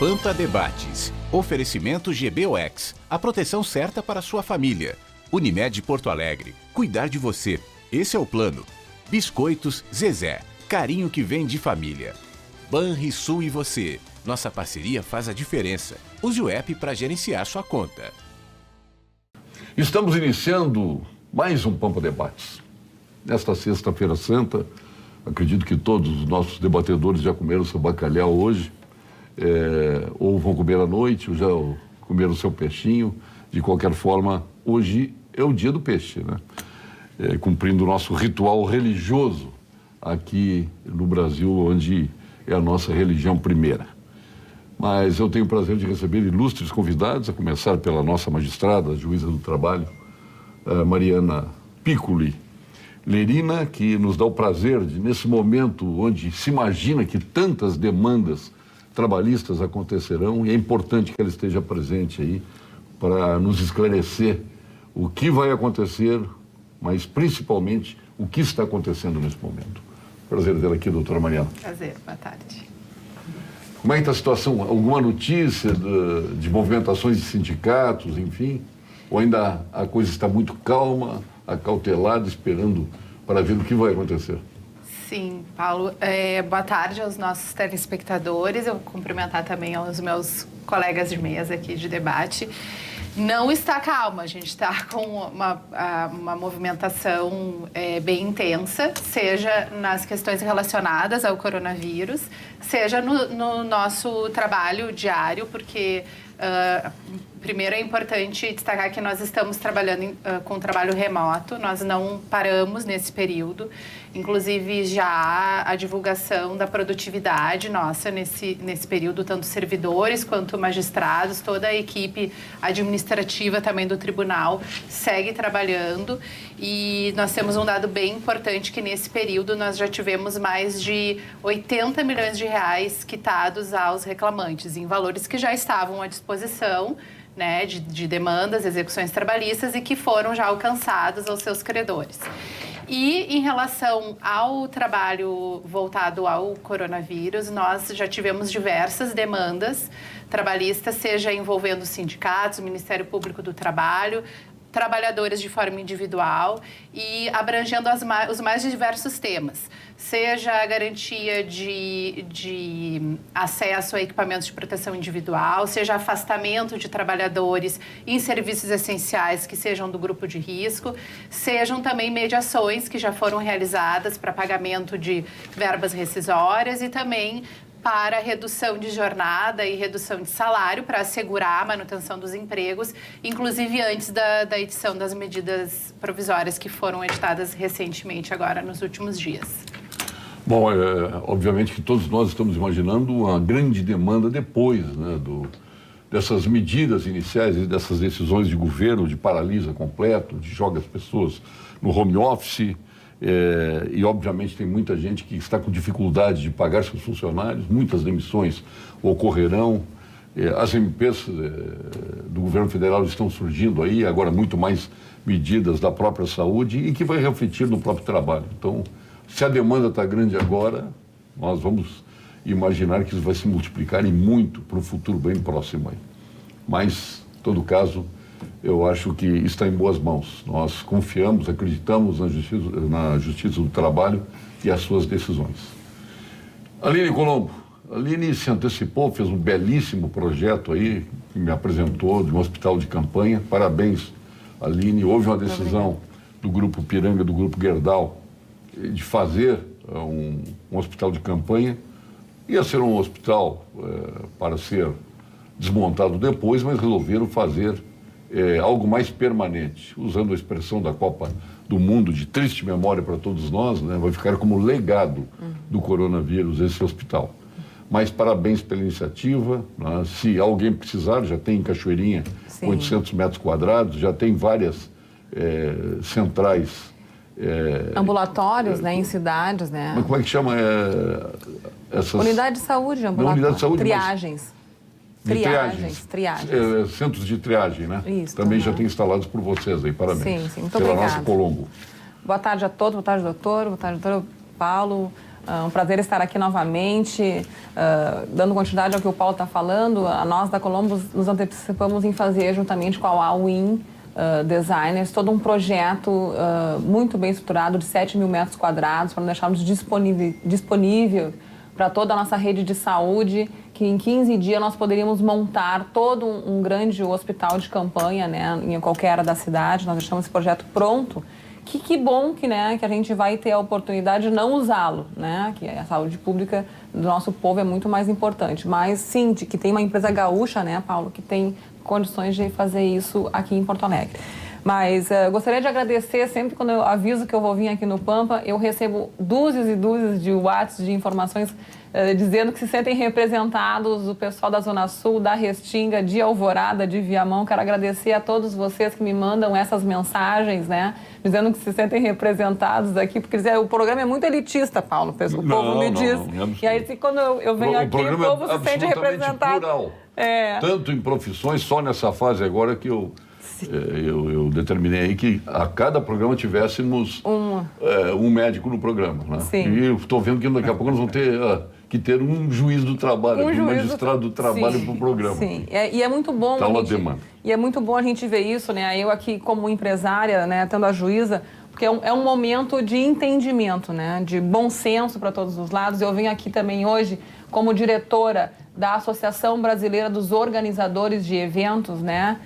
Pampa Debates. Oferecimento GBOX. A proteção certa para a sua família. Unimed Porto Alegre. Cuidar de você. Esse é o plano. Biscoitos Zezé. Carinho que vem de família. Banrisul e você. Nossa parceria faz a diferença. Use o app para gerenciar sua conta. Estamos iniciando mais um Pampa Debates. Nesta sexta-feira santa, acredito que todos os nossos debatedores já comeram seu bacalhau hoje, ou vão comer à noite, ou já comeram seu peixinho. De qualquer forma, hoje é o dia do peixe, né? Cumprindo o nosso ritual religioso aqui no Brasil, onde é a nossa religião primeira. Mas eu tenho o prazer de receber ilustres convidados, a começar pela nossa magistrada, a juíza do trabalho, Mariana Piccoli Lerina, que nos dá o prazer de, nesse momento onde se imagina que tantas demandas trabalhistas acontecerão, e é importante que ela esteja presente aí para nos esclarecer o que vai acontecer, mas principalmente o que está acontecendo nesse momento. Prazer dela aqui, doutora Mariana. Prazer, boa tarde. Como é que está a situação? Alguma notícia de movimentações de sindicatos, enfim? Ou ainda a coisa está muito calma, acautelada, esperando para ver o que vai acontecer? Sim, Paulo. Boa tarde aos nossos telespectadores. Eu vou cumprimentar também aos meus colegas de mesa aqui de debate. Não está calma, a gente está com uma movimentação bem intensa, seja nas questões relacionadas ao coronavírus, seja no nosso trabalho diário, porque primeiro é importante destacar que nós estamos trabalhando com trabalho remoto, nós não paramos nesse período, inclusive já há a divulgação da produtividade nossa nesse período, tanto servidores quanto magistrados, toda a equipe administrativa também do tribunal segue trabalhando, e nós temos um dado bem importante que nesse período nós já tivemos mais de 80 milhões de reais quitados aos reclamantes, em valores que já estavam à disposição, né, de demandas, execuções trabalhistas e que foram já alcançados aos seus credores. E em relação ao trabalho voltado ao coronavírus, nós já tivemos diversas demandas trabalhistas, seja envolvendo sindicatos, o Ministério Público do Trabalho, trabalhadores de forma individual e abrangendo os mais diversos temas, seja a garantia de acesso a equipamentos de proteção individual, seja afastamento de trabalhadores em serviços essenciais que sejam do grupo de risco, sejam também mediações que já foram realizadas para pagamento de verbas rescisórias e também para redução de jornada e redução de salário para assegurar a manutenção dos empregos, inclusive antes da edição das medidas provisórias que foram editadas recentemente, agora nos últimos dias. Bom, obviamente que todos nós estamos imaginando uma grande demanda depois, né, dessas medidas iniciais e dessas decisões de governo de paralisa completo, de joga as pessoas no home office. E obviamente tem muita gente que está com dificuldade de pagar seus funcionários, muitas demissões ocorrerão, as MPs do governo federal estão surgindo aí, agora muito mais medidas da própria saúde e que vai refletir no próprio trabalho. Então, se a demanda está grande agora, nós vamos imaginar que isso vai se multiplicar e muito para um futuro bem próximo aí. Mas, em todo caso, eu acho que está em boas mãos. Nós confiamos, acreditamos na Justiça do Trabalho e as suas decisões. Aline Colombo, a Aline se antecipou, fez um belíssimo projeto aí, que me apresentou de um hospital de campanha. Parabéns, Aline. Houve uma decisão do Grupo Piranga, do Grupo Gerdau, de fazer um hospital de campanha. Ia ser um hospital para ser desmontado depois, mas resolveram fazer algo mais permanente, usando a expressão da Copa do Mundo, de triste memória para todos nós, né? Vai ficar como legado do coronavírus esse hospital. Mas parabéns pela iniciativa, né? Se alguém precisar, já tem em Cachoeirinha 800 metros quadrados, já tem várias centrais. Ambulatórios, né, em cidades, né? Mas como é que chama essas... Unidade de saúde, ambulatório. Unidade de saúde, triagens. Triagens. Centros de triagem, né? Isso. Também já tem instalados por vocês aí, parabéns. Sim, muito pela obrigada. nossa Colombo. Boa tarde a todos, boa tarde, doutor, boa tarde, doutor Paulo. Um prazer estar aqui novamente, dando continuidade ao que o Paulo está falando. Nós da Columbus nos antecipamos em fazer, juntamente com a All-in Designers, todo um projeto muito bem estruturado de 7 mil metros quadrados para deixarmos disponível para toda a nossa rede de saúde, que em 15 dias nós poderíamos montar todo um grande hospital de campanha, né, em qualquer área da cidade. Nós deixamos esse projeto pronto. Que bom que a gente vai ter a oportunidade de não usá-lo, né? Que a saúde pública do nosso povo é muito mais importante. Mas sim, que tem uma empresa gaúcha, né, Paulo, que tem condições de fazer isso aqui em Porto Alegre. Mas gostaria de agradecer, sempre quando eu aviso que eu vou vir aqui no Pampa, eu recebo dúzias e dúzias de WhatsApp, de informações dizendo que se sentem representados, o pessoal da Zona Sul, da Restinga, de Alvorada, de Viamão. Quero agradecer a todos vocês que me mandam essas mensagens, né? Dizendo que se sentem representados aqui, porque o programa é muito elitista, Paulo. O povo me diz. E aí, quando eu venho aqui, o povo se sente representado. Plural. Tanto em profissões, só nessa fase agora que eu determinei aí que a cada programa tivéssemos um médico no programa. Né? Sim. E eu estou vendo que daqui a pouco nós vamos ter que ter um juiz do trabalho, um magistrado do trabalho para o programa. Sim, e é muito bom. Tá uma demanda. E é muito bom a gente ver isso, né? Eu aqui como empresária, né, tendo a juíza, porque é um momento de entendimento, né, de bom senso para todos os lados. Eu venho aqui também hoje como diretora da Associação Brasileira dos Organizadores de Eventos, né,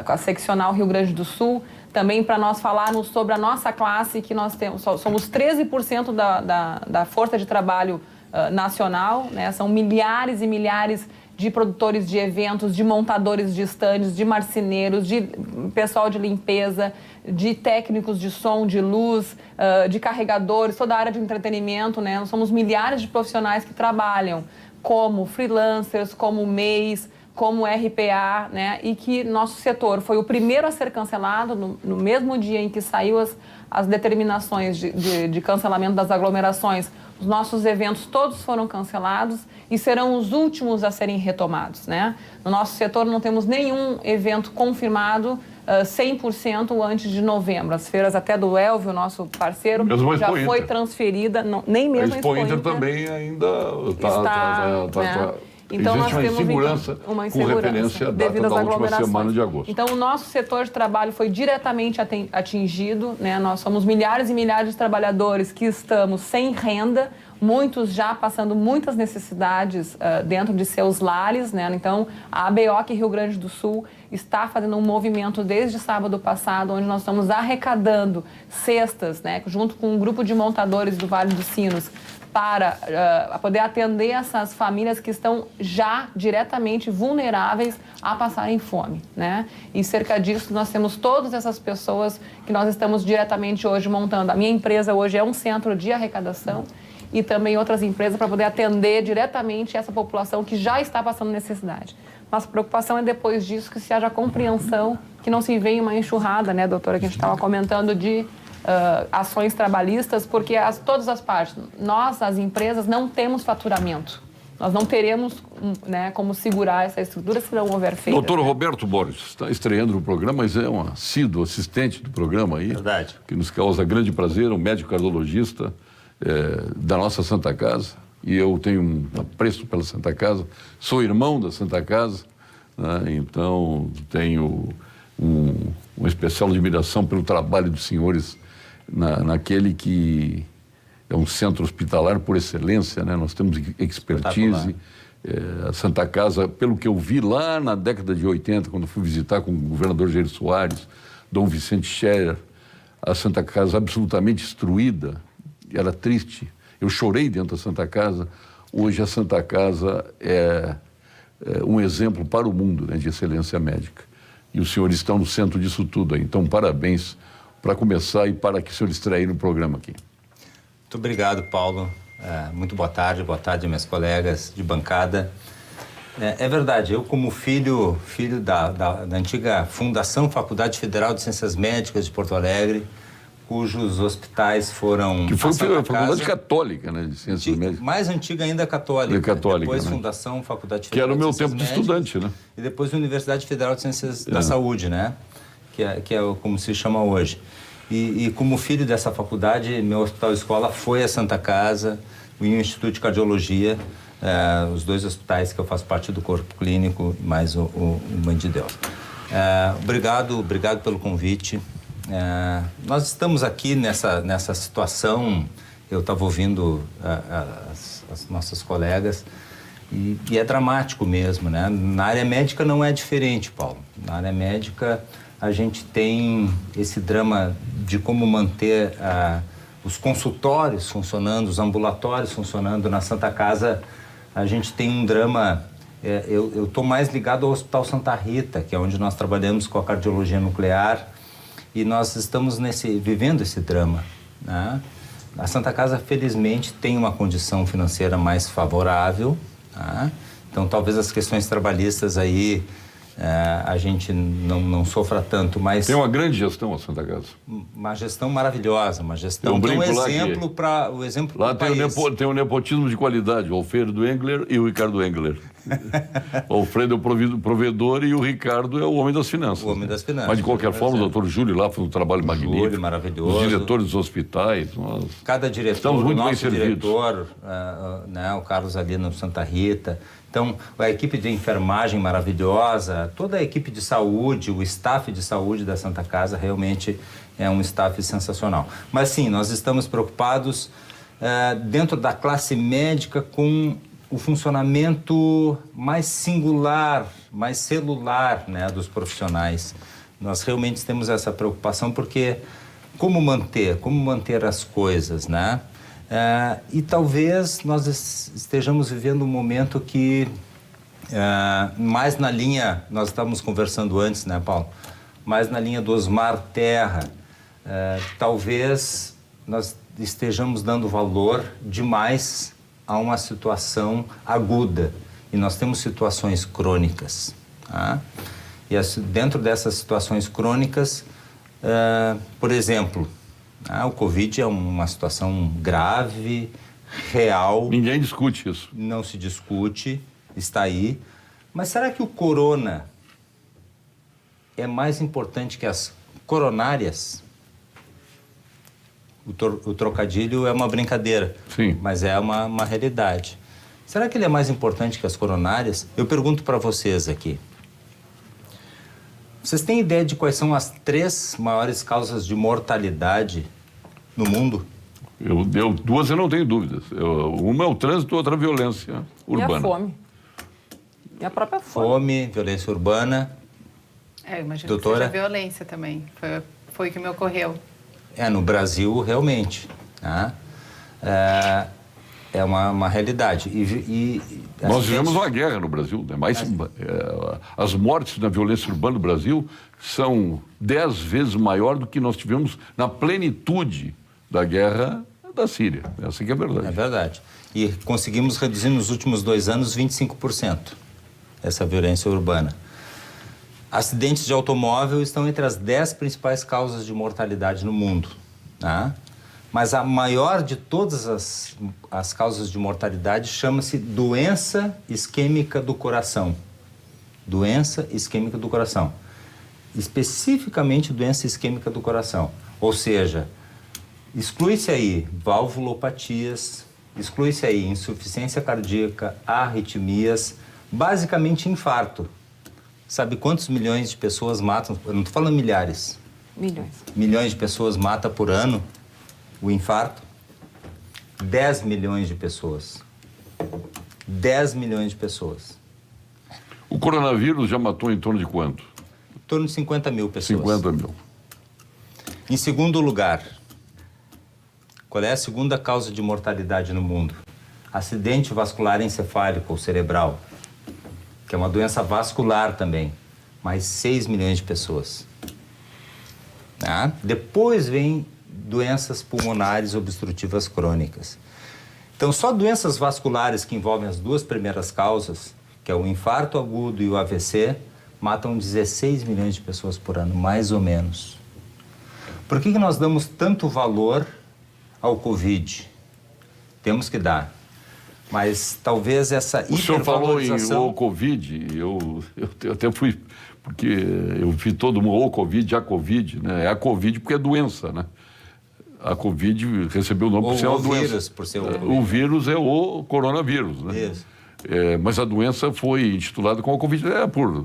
com a seccional Rio Grande do Sul, também para nós falarmos sobre a nossa classe, que nós temos, somos 13% da força de trabalho nacional, né, são milhares e milhares de produtores de eventos, de montadores de estandes, de marceneiros, de pessoal de limpeza, de técnicos de som, de luz, de carregadores, toda a área de entretenimento, né? Nós somos milhares de profissionais que trabalham como freelancers, como MEIs, como RPA, né? E que nosso setor foi o primeiro a ser cancelado no mesmo dia em que saiu as determinações de cancelamento das aglomerações. Os nossos eventos todos foram cancelados e serão os últimos a serem retomados, né? No nosso setor não temos nenhum evento confirmado 100% antes de novembro. As feiras até do Elvio, nosso parceiro, já foi transferida, nem mesmo a Expo Inter também ainda está... Então, existe nós temos uma insegurança com referência à data da última semana de agosto. Então, o nosso setor de trabalho foi diretamente atingido, né? Nós somos milhares e milhares de trabalhadores que estamos sem renda, muitos já passando muitas necessidades dentro de seus lares, né? Então, a ABOC Rio Grande do Sul está fazendo um movimento desde sábado passado, onde nós estamos arrecadando cestas, né? Junto com um grupo de montadores do Vale dos Sinos, para poder atender essas famílias que estão já diretamente vulneráveis a passarem fome, né? E cerca disso nós temos todas essas pessoas que nós estamos diretamente hoje montando. A minha empresa hoje é um centro de arrecadação e também outras empresas para poder atender diretamente essa população que já está passando necessidade. Nossa preocupação é depois disso que se haja compreensão, que não se venha uma enxurrada, né, doutora, que a gente estava comentando de ações trabalhistas, porque todas as partes, nós, as empresas, não temos faturamento. Nós não teremos, né, como segurar essa estrutura se não houver feito. Doutor Roberto Borges está estreando no programa, mas é um assíduo assistente do programa aí. Verdade. Que nos causa grande prazer, um médico cardiologista da nossa Santa Casa. E eu tenho um apreço pela Santa Casa. Sou irmão da Santa Casa, né, então tenho uma especial admiração pelo trabalho dos senhores naquele que é um centro hospitalar por excelência, né? Nós temos expertise. A Santa Casa, pelo que eu vi lá na década de 80, quando fui visitar com o governador Jair Soares, Dom Vicente Scherer, a Santa Casa absolutamente destruída, era triste. Eu chorei dentro da Santa Casa. Hoje a Santa Casa é um exemplo para o mundo, né, de excelência médica. E os senhores estão no centro disso tudo aí. Então, parabéns para começar e para que o senhor estreie no programa aqui. Muito obrigado, Paulo. Muito boa tarde meus colegas de bancada. É verdade, eu como filho da antiga Fundação Faculdade Federal de Ciências Médicas de Porto Alegre, cujos hospitais foram... Que foi a Faculdade Católica, né, de Ciências Médicas. Mais antiga ainda católica. Depois né? Fundação Faculdade Federal de Ciências Médicas. Que era o meu tempo de estudante, né? E depois Universidade Federal de Ciências da Saúde, né? Que é como se chama hoje. E como filho dessa faculdade, meu hospital-escola foi a Santa Casa e o Instituto de Cardiologia, os 2 hospitais que eu faço parte do corpo clínico, mais o Mãe de Deus. Obrigado pelo convite. Nós estamos aqui nessa situação, eu estava ouvindo as nossas colegas, e é dramático mesmo, né? Na área médica não é diferente, Paulo. Na área médica a gente tem esse drama de como manter os consultórios funcionando, os ambulatórios funcionando. Na Santa Casa a gente tem um drama, eu estou mais ligado ao Hospital Santa Rita, que é onde nós trabalhamos com a cardiologia nuclear, e nós estamos vivendo esse drama, né? A Santa Casa, felizmente, tem uma condição financeira mais favorável, tá? Então talvez as questões trabalhistas aí a gente não sofra tanto, mas... Tem uma grande gestão a Santa Casa. Uma gestão maravilhosa, uma gestão que é um exemplo para o exemplo lá do país. Tem o nepotismo de qualidade, o Alfredo Engler e o Ricardo Engler. O Alfredo é o provedor e o Ricardo é o homem das finanças. O homem das finanças. Mas, de qualquer forma, o doutor Júlio lá fez um trabalho magnífico. Júlio, maravilhoso. Os diretores dos hospitais. Cada diretor, estamos muito o nosso bem servidos. diretor, né, o Carlos ali no Santa Rita. Então, a equipe de enfermagem maravilhosa, toda a equipe de saúde, o staff de saúde da Santa Casa realmente é um staff sensacional. Mas sim, nós estamos preocupados dentro da classe médica com o funcionamento mais singular, mais celular, né, dos profissionais. Nós realmente temos essa preocupação porque como manter as coisas, né? E talvez nós estejamos vivendo um momento que mais na linha, nós estávamos conversando antes, né, Paulo? Mais na linha do Osmar Terra. Talvez nós estejamos dando valor demais a uma situação aguda. E nós temos situações crônicas. Tá? E dentro dessas situações crônicas, por exemplo, o Covid é uma situação grave, real. Ninguém discute isso. Não se discute, está aí. Mas será que o corona é mais importante que as coronárias? O trocadilho é uma brincadeira, sim, mas é uma realidade. Será que ele é mais importante que as coronárias? Eu pergunto para vocês aqui. Vocês têm ideia de quais são as 3 maiores causas de mortalidade no mundo? Duas eu não tenho dúvidas. Uma é o trânsito, outra a violência urbana. E a fome. E a própria fome. Fome, violência urbana. Eu imagino doutora? que seja violência também. Foi o que me ocorreu. No Brasil, realmente. Tá? É uma realidade. Nós vivemos uma guerra no Brasil, né? As mortes na violência urbana no Brasil são 10 vezes maior do que nós tivemos na plenitude da guerra da Síria. Essa que é a verdade. É verdade. E conseguimos reduzir nos últimos 2 anos 25% essa violência urbana. Acidentes de automóvel estão entre as 10 principais causas de mortalidade no mundo. Tá? Mas a maior de todas as causas de mortalidade chama-se doença isquêmica do coração. Doença isquêmica do coração. Especificamente doença isquêmica do coração. Ou seja, exclui-se aí valvulopatias, exclui-se aí insuficiência cardíaca, arritmias, basicamente infarto. Sabe quantos milhões de pessoas matam? Eu não estou falando milhares. Milhões. Milhões de pessoas matam por ano o infarto? 10 milhões de pessoas. 10 milhões de pessoas. O coronavírus já matou em torno de quanto? Em torno de 50 mil pessoas. 50 mil. Em segundo lugar, qual é a segunda causa de mortalidade no mundo? Acidente vascular encefálico ou cerebral, que é uma doença vascular também, mais 6 milhões de pessoas. Depois vem doenças pulmonares obstrutivas crônicas. Então, só doenças vasculares que envolvem as 2 primeiras causas, que é o infarto agudo e o AVC, matam 16 milhões de pessoas por ano, mais ou menos. Por que nós damos tanto valor ao Covid? Temos que dar. Mas talvez essa O senhor falou em hipervalorização... Covid, eu até fui porque eu vi todo mundo, ou Covid, a Covid, né? É a Covid porque é doença, né? A Covid recebeu o nome por ser uma doença. Vírus, por ser o vírus é o coronavírus, né? Isso. Mas a doença foi intitulada como a Covid, por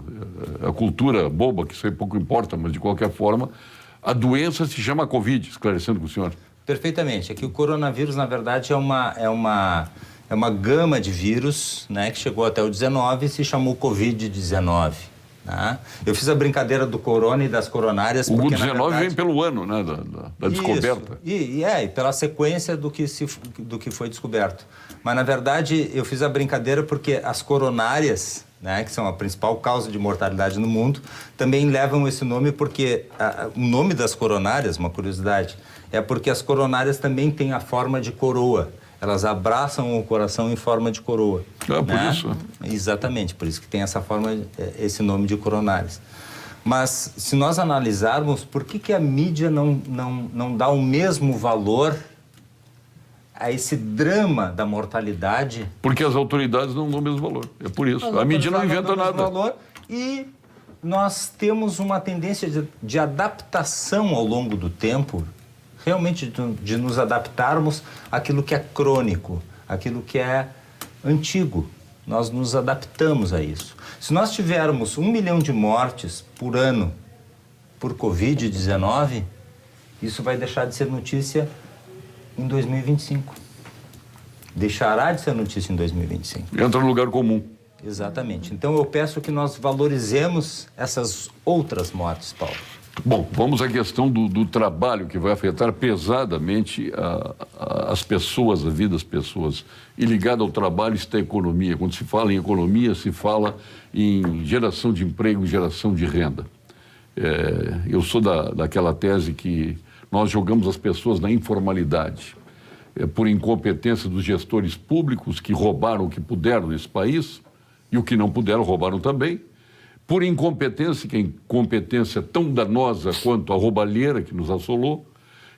a cultura boba, que isso aí pouco importa, mas de qualquer forma, a doença se chama Covid, esclarecendo com o senhor. Perfeitamente. É que o coronavírus, na verdade, é uma gama de vírus, né, que chegou até o 19 e se chamou Covid-19. Né? Eu fiz a brincadeira do corona e das coronárias. O porque, 19 verdade, vem pelo ano, né, da descoberta. E pela sequência do que foi descoberto. Mas, na verdade, eu fiz a brincadeira porque as coronárias, né, que são a principal causa de mortalidade no mundo, também levam esse nome porque o nome das coronárias, uma curiosidade, é porque as coronárias também têm a forma de coroa. Elas abraçam o coração em forma de coroa. Por né? isso. Exatamente, por isso que tem essa forma, esse nome de coronárias. Mas, se nós analisarmos, por que a mídia não dá o mesmo valor a esse drama da mortalidade? Porque as autoridades não dão o mesmo valor. É por isso. A mídia não inventa nada. Valor, e nós temos uma tendência de adaptação ao longo do tempo, realmente de nos adaptarmos àquilo que é crônico, àquilo que é antigo. Nós nos adaptamos a isso. Se nós tivermos 1 milhão de mortes por ano por Covid-19, isso vai deixar de ser notícia em 2025. Deixará de ser notícia em 2025. Entra no lugar comum. Exatamente. Então, eu peço que nós valorizemos essas outras mortes, Paulo. Bom, vamos à questão do trabalho, que vai afetar pesadamente as pessoas, a vida das pessoas. E ligado ao trabalho está a economia. Quando se fala em economia, se fala em geração de emprego e geração de renda. Eu sou daquela tese que nós jogamos as pessoas na informalidade. Por incompetência dos gestores públicos que roubaram o que puderam nesse país, e o que não puderam roubaram também. Por incompetência, que é incompetência tão danosa quanto a roubalheira que nos assolou,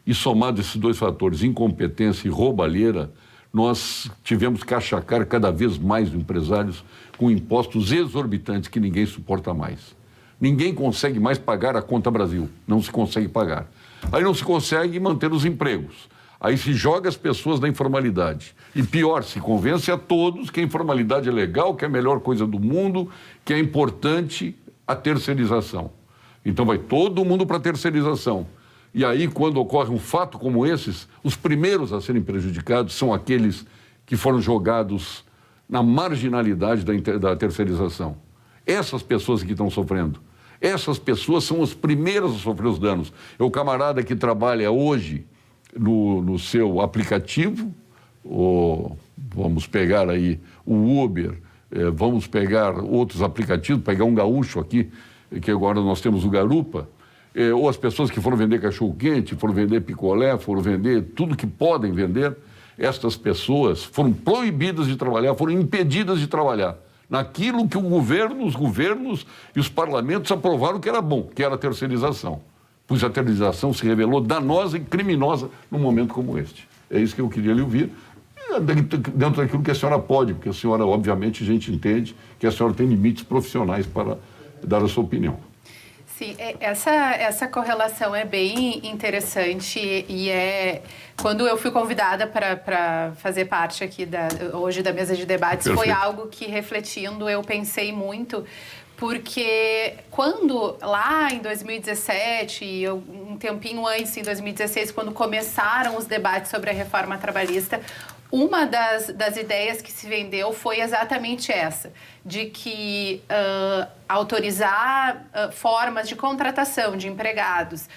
e somado esses dois fatores, incompetência e roubalheira, nós tivemos que achacar cada vez mais empresários com impostos exorbitantes que ninguém suporta mais. Ninguém consegue mais pagar a conta Brasil, não se consegue pagar. Aí não se consegue manter os empregos. Aí se joga as pessoas na informalidade. E pior, se convence a todos que a informalidade é legal, que é a melhor coisa do mundo, que é importante a terceirização. Então vai todo mundo para a terceirização. E aí, quando ocorre um fato como esses, os primeiros a serem prejudicados são aqueles que foram jogados na marginalidade da terceirização. Essas pessoas que estão sofrendo. Essas pessoas são as primeiras a sofrer os danos. É o camarada que trabalha hoje no seu aplicativo, ou vamos pegar aí o Uber, vamos pegar outros aplicativos, pegar um gaúcho aqui, que agora nós temos o Garupa, ou as pessoas que foram vender cachorro-quente, foram vender picolé, foram vender tudo que podem vender. Estas pessoas foram proibidas de trabalhar, foram impedidas de trabalhar naquilo que os governos e os parlamentos aprovaram que era bom, que era a terceirização. Pois a terceirização se revelou danosa e criminosa num momento como este. É isso que eu queria lhe ouvir, dentro daquilo que a senhora pode, porque a senhora, obviamente, a gente entende que a senhora tem limites profissionais para dar a sua opinião. Sim, essa correlação é bem interessante e quando eu fui convidada para fazer parte aqui hoje da mesa de debates, Perfeito. Foi algo que, refletindo, eu pensei muito, porque quando lá em 2017, e um tempinho antes, em 2016, quando começaram os debates sobre a reforma trabalhista, uma das ideias que se vendeu foi exatamente essa, de que autorizar formas de contratação de empregados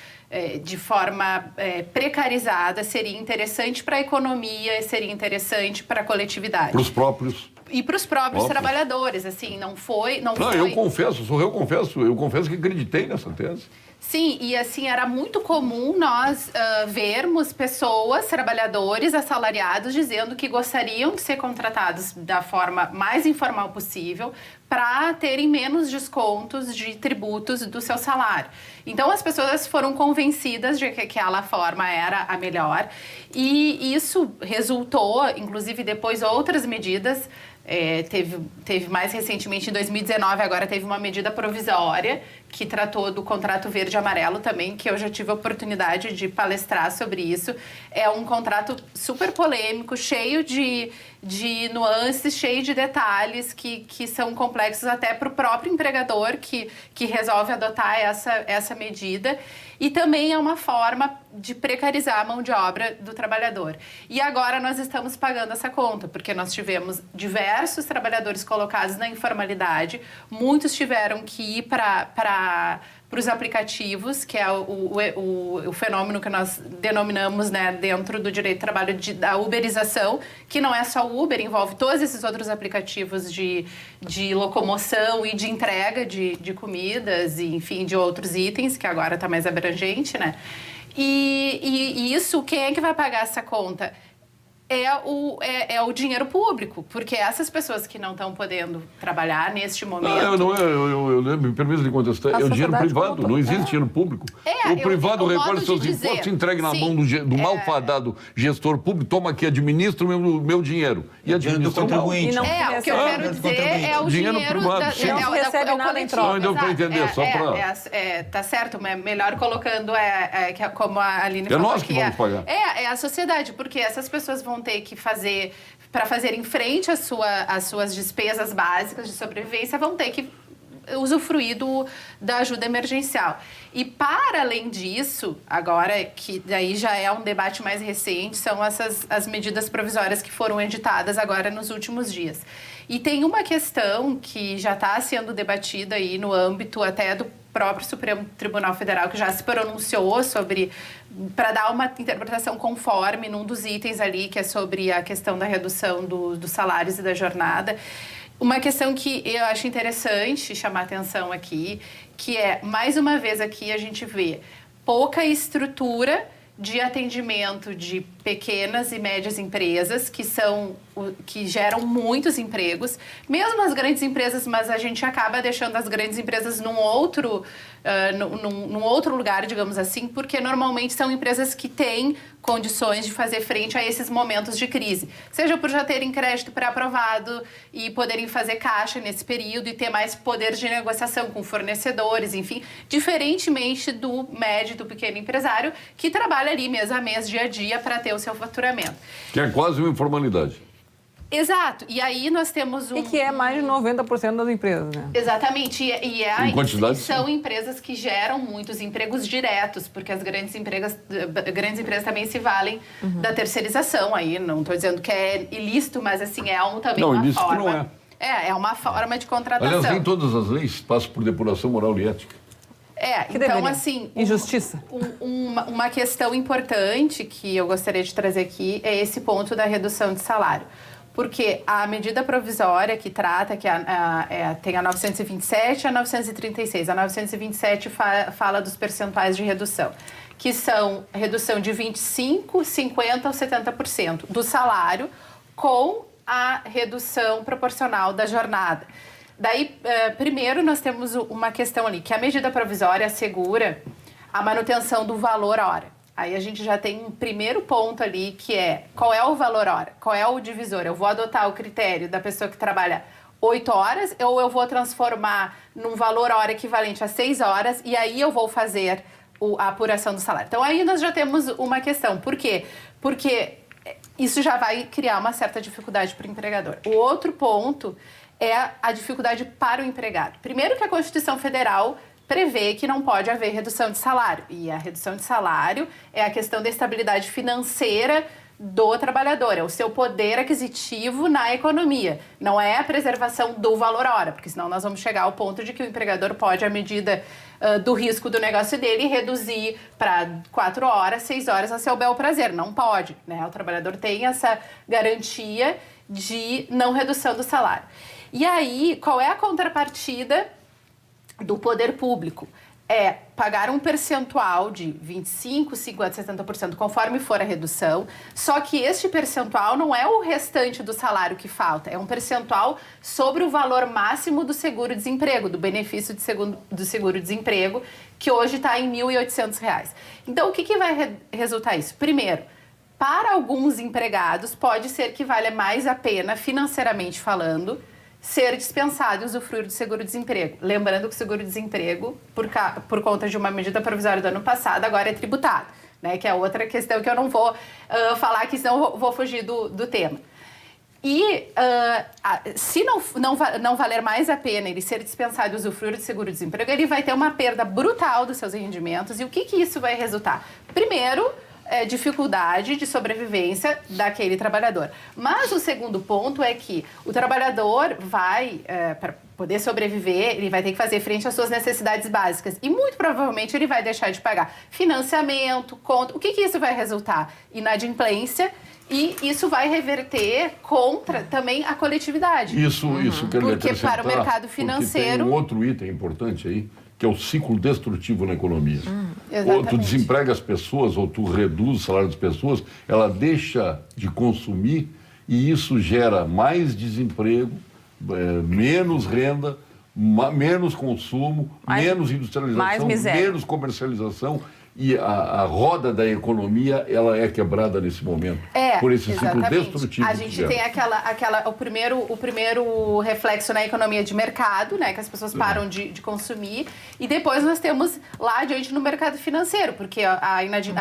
de forma precarizada seria interessante para a economia, seria interessante para a coletividade. Para os próprios. E para os próprios trabalhadores, assim, não foi... Eu confesso que acreditei nessa tese. Sim, e assim, era muito comum nós vermos pessoas, trabalhadores, assalariados, dizendo que gostariam de ser contratados da forma mais informal possível para terem menos descontos de tributos do seu salário. Então, as pessoas foram convencidas de que aquela forma era a melhor e isso resultou, inclusive depois, outras medidas. Teve mais recentemente, em 2019, agora teve uma medida provisória que tratou do contrato verde e amarelo também, que eu já tive a oportunidade de palestrar sobre isso. É um contrato super polêmico, cheio de nuances, cheio de detalhes que são complexos até para o próprio empregador que resolve adotar essa medida. E também é uma forma de precarizar a mão de obra do trabalhador. E agora nós estamos pagando essa conta, porque nós tivemos diversos trabalhadores colocados na informalidade, muitos tiveram que ir para os aplicativos, que é o fenômeno que nós denominamos, né, dentro do direito do trabalho da uberização, que não é só o Uber, envolve todos esses outros aplicativos de locomoção e de entrega de comidas e, enfim, de outros itens, que agora está mais abrangente, né? E isso, quem é que vai pagar essa conta? É o dinheiro público, porque essas pessoas que não estão podendo trabalhar neste momento... Me permito de contestar, é o dinheiro privado, não existe dinheiro público. O privado recolhe seus impostos, entrega na mão do malfadado gestor público, toma aqui, administra o meu dinheiro. E administra o contribuinte. O que eu quero dizer é o dinheiro privado. Não recebe nada em troca. Não deu para entender, só para... Tá certo, mas melhor colocando, como a Aline falou, nós que vamos pagar. É a sociedade, porque essas pessoas vão ter que fazer, para fazerem frente às suas despesas básicas de sobrevivência, vão ter que usufruir da ajuda emergencial. E, para além disso, agora, que daí já é um debate mais recente, são as medidas provisórias que foram editadas agora nos últimos dias. E tem uma questão que já está sendo debatida aí no âmbito até do próprio Supremo Tribunal Federal, que já se pronunciou sobre, para dar uma interpretação conforme num dos itens ali, que é sobre a questão da redução dos salários e da jornada. Uma questão que eu acho interessante chamar atenção aqui, que é, mais uma vez aqui a gente vê pouca estrutura de atendimento de pequenas e médias empresas, que geram muitos empregos, mesmo as grandes empresas, mas a gente acaba deixando as grandes empresas num outro lugar, digamos assim, porque normalmente são empresas que têm condições de fazer frente a esses momentos de crise, seja por já terem crédito pré-aprovado e poderem fazer caixa nesse período e ter mais poder de negociação com fornecedores, enfim, diferentemente do médio e do pequeno empresário, que trabalha ali mês a mês, dia a dia, para ter o seu faturamento. Que é quase uma informalidade. Exato. E aí nós temos E que é mais de 90% das empresas, né? Exatamente. Em quantidade, são empresas que geram muitos empregos diretos, porque as grandes empresas também se valem da terceirização. Aí não estou dizendo que é ilícito, mas assim, é também uma ilícito forma. Não é. É uma forma de contratação. Aliás, nem todas as leis passam por depuração moral e ética. Então, assim... Injustiça. Uma questão importante que eu gostaria de trazer aqui é esse ponto da redução de salário. Porque a medida provisória que trata, tem a 927 e a 936. A 927 fala dos percentuais de redução, que são redução de 25%, 50% ou 70% do salário com a redução proporcional da jornada. Daí, primeiro, nós temos uma questão ali, que a medida provisória assegura a manutenção do valor hora. Aí a gente já tem um primeiro ponto ali, que é qual é o valor hora, qual é o divisor. Eu vou adotar o critério da pessoa que trabalha 8 horas ou eu vou transformar num valor hora equivalente a 6 horas e aí eu vou fazer a apuração do salário. Então aí nós já temos uma questão. Por quê? Porque isso já vai criar uma certa dificuldade para o empregador. O outro ponto é a dificuldade para o empregado. Primeiro que a Constituição Federal prevê que não pode haver redução de salário. E a redução de salário é a questão da estabilidade financeira do trabalhador, é o seu poder aquisitivo na economia. Não é a preservação do valor hora, porque senão nós vamos chegar ao ponto de que o empregador pode, à medida do risco do negócio dele, reduzir para 4 horas, 6 horas a seu bel prazer. Não pode, né? O trabalhador tem essa garantia de não redução do salário. E aí, qual é a contrapartida do poder público? É pagar um percentual de 25%, 50%, 70%, conforme for a redução, só que este percentual não é o restante do salário que falta, é um percentual sobre o valor máximo do seguro-desemprego, do benefício do seguro-desemprego, que hoje está em R$ 1.800. Então, o que vai resultar isso? Primeiro, para alguns empregados, pode ser que valha mais a pena, financeiramente falando, ser dispensado e usufruir do seguro-desemprego. Lembrando que o seguro-desemprego, por conta de uma medida provisória do ano passado, agora é tributado, né? Que é outra questão que eu não vou falar aqui, senão eu vou fugir do tema. E se não valer mais a pena ele ser dispensado e usufruir do seguro-desemprego, ele vai ter uma perda brutal dos seus rendimentos. E o que isso vai resultar? Primeiro, dificuldade de sobrevivência daquele trabalhador. Mas o segundo ponto é que o trabalhador vai, para poder sobreviver, ele vai ter que fazer frente às suas necessidades básicas. E muito provavelmente ele vai deixar de pagar financiamento, conta. O que isso vai resultar? Inadimplência. E isso vai reverter contra também a coletividade. Isso quer me Porque para o mercado financeiro... Tem um outro item importante aí, que é o ciclo destrutivo na economia. Ou tu Exatamente. desemprega as pessoas, ou tu reduz o salário das pessoas, ela deixa de consumir e isso gera mais desemprego, menos renda, menos consumo, menos industrialização, menos comercialização. E a roda da economia, ela é quebrada nesse momento, por esse ciclo destrutivo. A gente tem o primeiro reflexo na economia de mercado, né, que as pessoas param de consumir, e depois nós temos lá adiante no mercado financeiro, porque a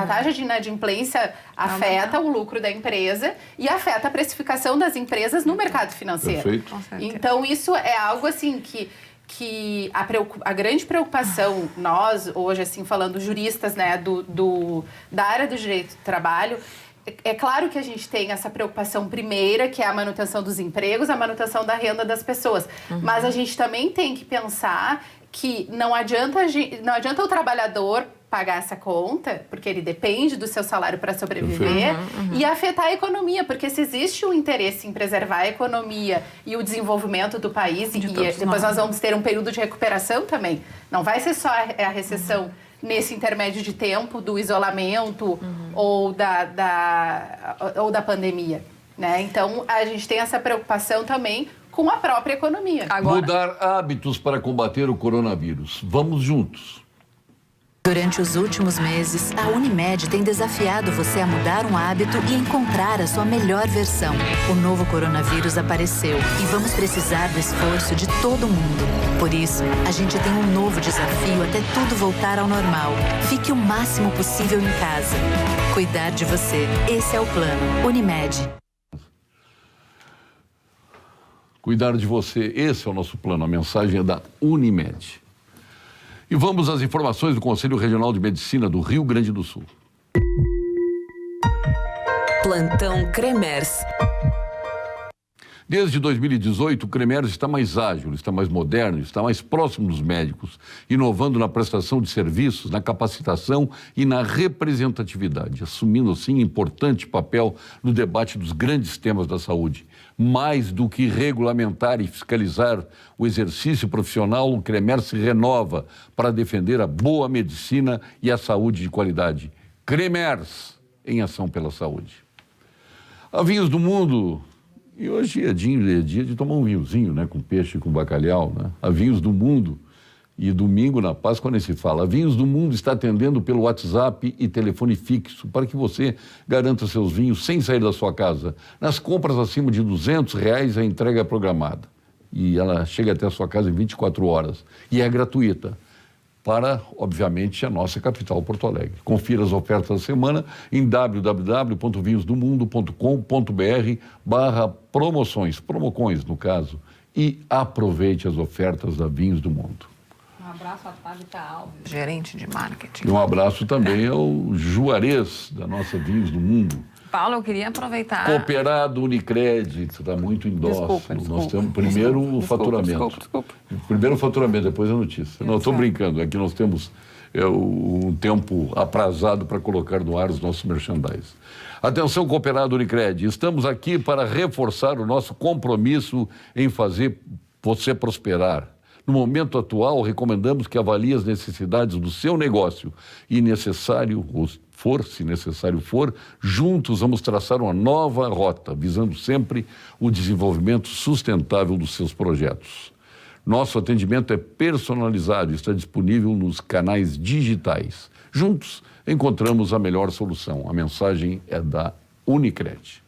taxa de inadimplência afeta o lucro da empresa e afeta a precificação das empresas no mercado financeiro. Perfeito. Então, isso é algo assim que a grande preocupação, nós, hoje, assim, falando juristas, né, da área do direito do trabalho, é claro que a gente tem essa preocupação primeira, que é a manutenção dos empregos, a manutenção da renda das pessoas. Mas a gente também tem que pensar que não adianta o trabalhador pagar essa conta, porque ele depende do seu salário para sobreviver, e afetar a economia, porque se existe um interesse em preservar a economia e o desenvolvimento do país, e depois nós vamos ter um período de recuperação também, não vai ser só a recessão nesse intermédio de tempo do isolamento ou da pandemia, né? Então, a gente tem essa preocupação também com a própria economia. Mudar hábitos para combater o coronavírus. Vamos juntos. Durante os últimos meses, a Unimed tem desafiado você a mudar um hábito e encontrar a sua melhor versão. O novo coronavírus apareceu e vamos precisar do esforço de todo mundo. Por isso, a gente tem um novo desafio até tudo voltar ao normal. Fique o máximo possível em casa. Cuidar de você. Esse é o plano. Unimed. Cuidar de você. Esse é o nosso plano. A mensagem é da Unimed. E vamos às informações do Conselho Regional de Medicina do Rio Grande do Sul. Plantão Cremers. Desde 2018, o Cremers está mais ágil, está mais moderno, está mais próximo dos médicos, inovando na prestação de serviços, na capacitação e na representatividade, assumindo, assim, importante papel no debate dos grandes temas da saúde. Mais do que regulamentar e fiscalizar o exercício profissional, o Cremers se renova para defender a boa medicina e a saúde de qualidade. Cremers, em ação pela saúde. Há vinhos do mundo, e hoje é dia de tomar um vinhozinho, né, com peixe e com bacalhau, né? Há vinhos do mundo, e domingo na Páscoa nem se fala. A Vinhos do Mundo está atendendo pelo WhatsApp e telefone fixo para que você garanta seus vinhos sem sair da sua casa. Nas compras acima de R$200, a entrega é programada. E ela chega até a sua casa em 24 horas. E é gratuita para, obviamente, a nossa capital, Porto Alegre. Confira as ofertas da semana em www.vinhosdomundo.com.br/promoções, promocões no caso, e aproveite as ofertas da Vinhos do Mundo. Um abraço a Tabita Alves, gerente de marketing. E um abraço também ao Juarez, da nossa Vinhos do Mundo. Paulo, eu queria aproveitar... Cooperado Unicred, está muito em dócil. Desculpa. Nós temos primeiro o faturamento. Desculpa. Primeiro o faturamento, depois a notícia. Não, estou brincando, aqui nós temos um tempo aprazado para colocar no ar os nossos merchandise. Atenção, Cooperado Unicred, estamos aqui para reforçar o nosso compromisso em fazer você prosperar. No momento atual, recomendamos que avalie as necessidades do seu negócio e, se necessário for, juntos vamos traçar uma nova rota, visando sempre o desenvolvimento sustentável dos seus projetos. Nosso atendimento é personalizado e está disponível nos canais digitais. Juntos, encontramos a melhor solução. A mensagem é da Unicred.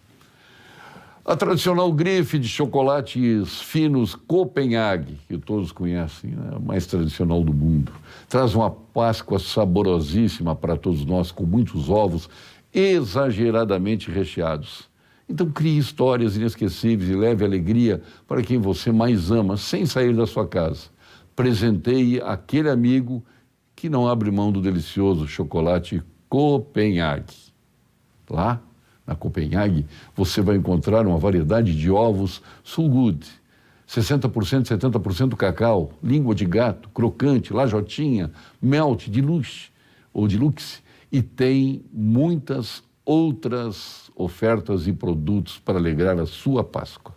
A tradicional grife de chocolates finos Copenhague, que todos conhecem, né? A mais tradicional do mundo, traz uma Páscoa saborosíssima para todos nós, com muitos ovos exageradamente recheados. Então crie histórias inesquecíveis e leve alegria para quem você mais ama, sem sair da sua casa. Presenteie aquele amigo que não abre mão do delicioso chocolate Copenhague. Lá, na Copenhague, você vai encontrar uma variedade de ovos Sulgood, 60%, 70% cacau, língua de gato, crocante, lajotinha, melt, deluxe, e tem muitas outras ofertas e produtos para alegrar a sua Páscoa.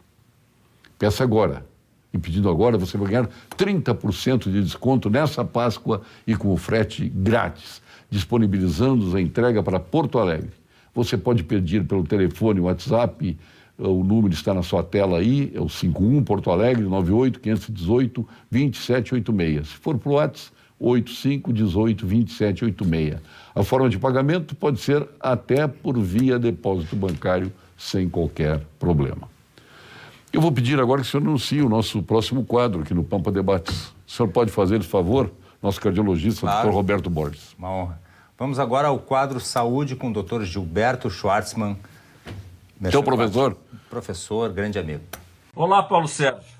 Peça agora. E pedindo agora, você vai ganhar 30% de desconto nessa Páscoa e com o frete grátis, disponibilizando a entrega para Porto Alegre. Você pode pedir pelo telefone, WhatsApp, o número está na sua tela aí, é o 51 Porto Alegre, 98-518-2786. Se for para o WhatsApp, 8518-2786. A forma de pagamento pode ser até por via depósito bancário, sem qualquer problema. Eu vou pedir agora que o senhor anuncie o nosso próximo quadro aqui no Pampa Debates. O senhor pode fazer esse favor? Nosso cardiologista, claro. Dr. Roberto Borges. Uma honra. Vamos agora ao quadro Saúde com o Dr. Gilberto Schwartzman. Seu professor? Professor, grande amigo. Olá, Paulo Sérgio.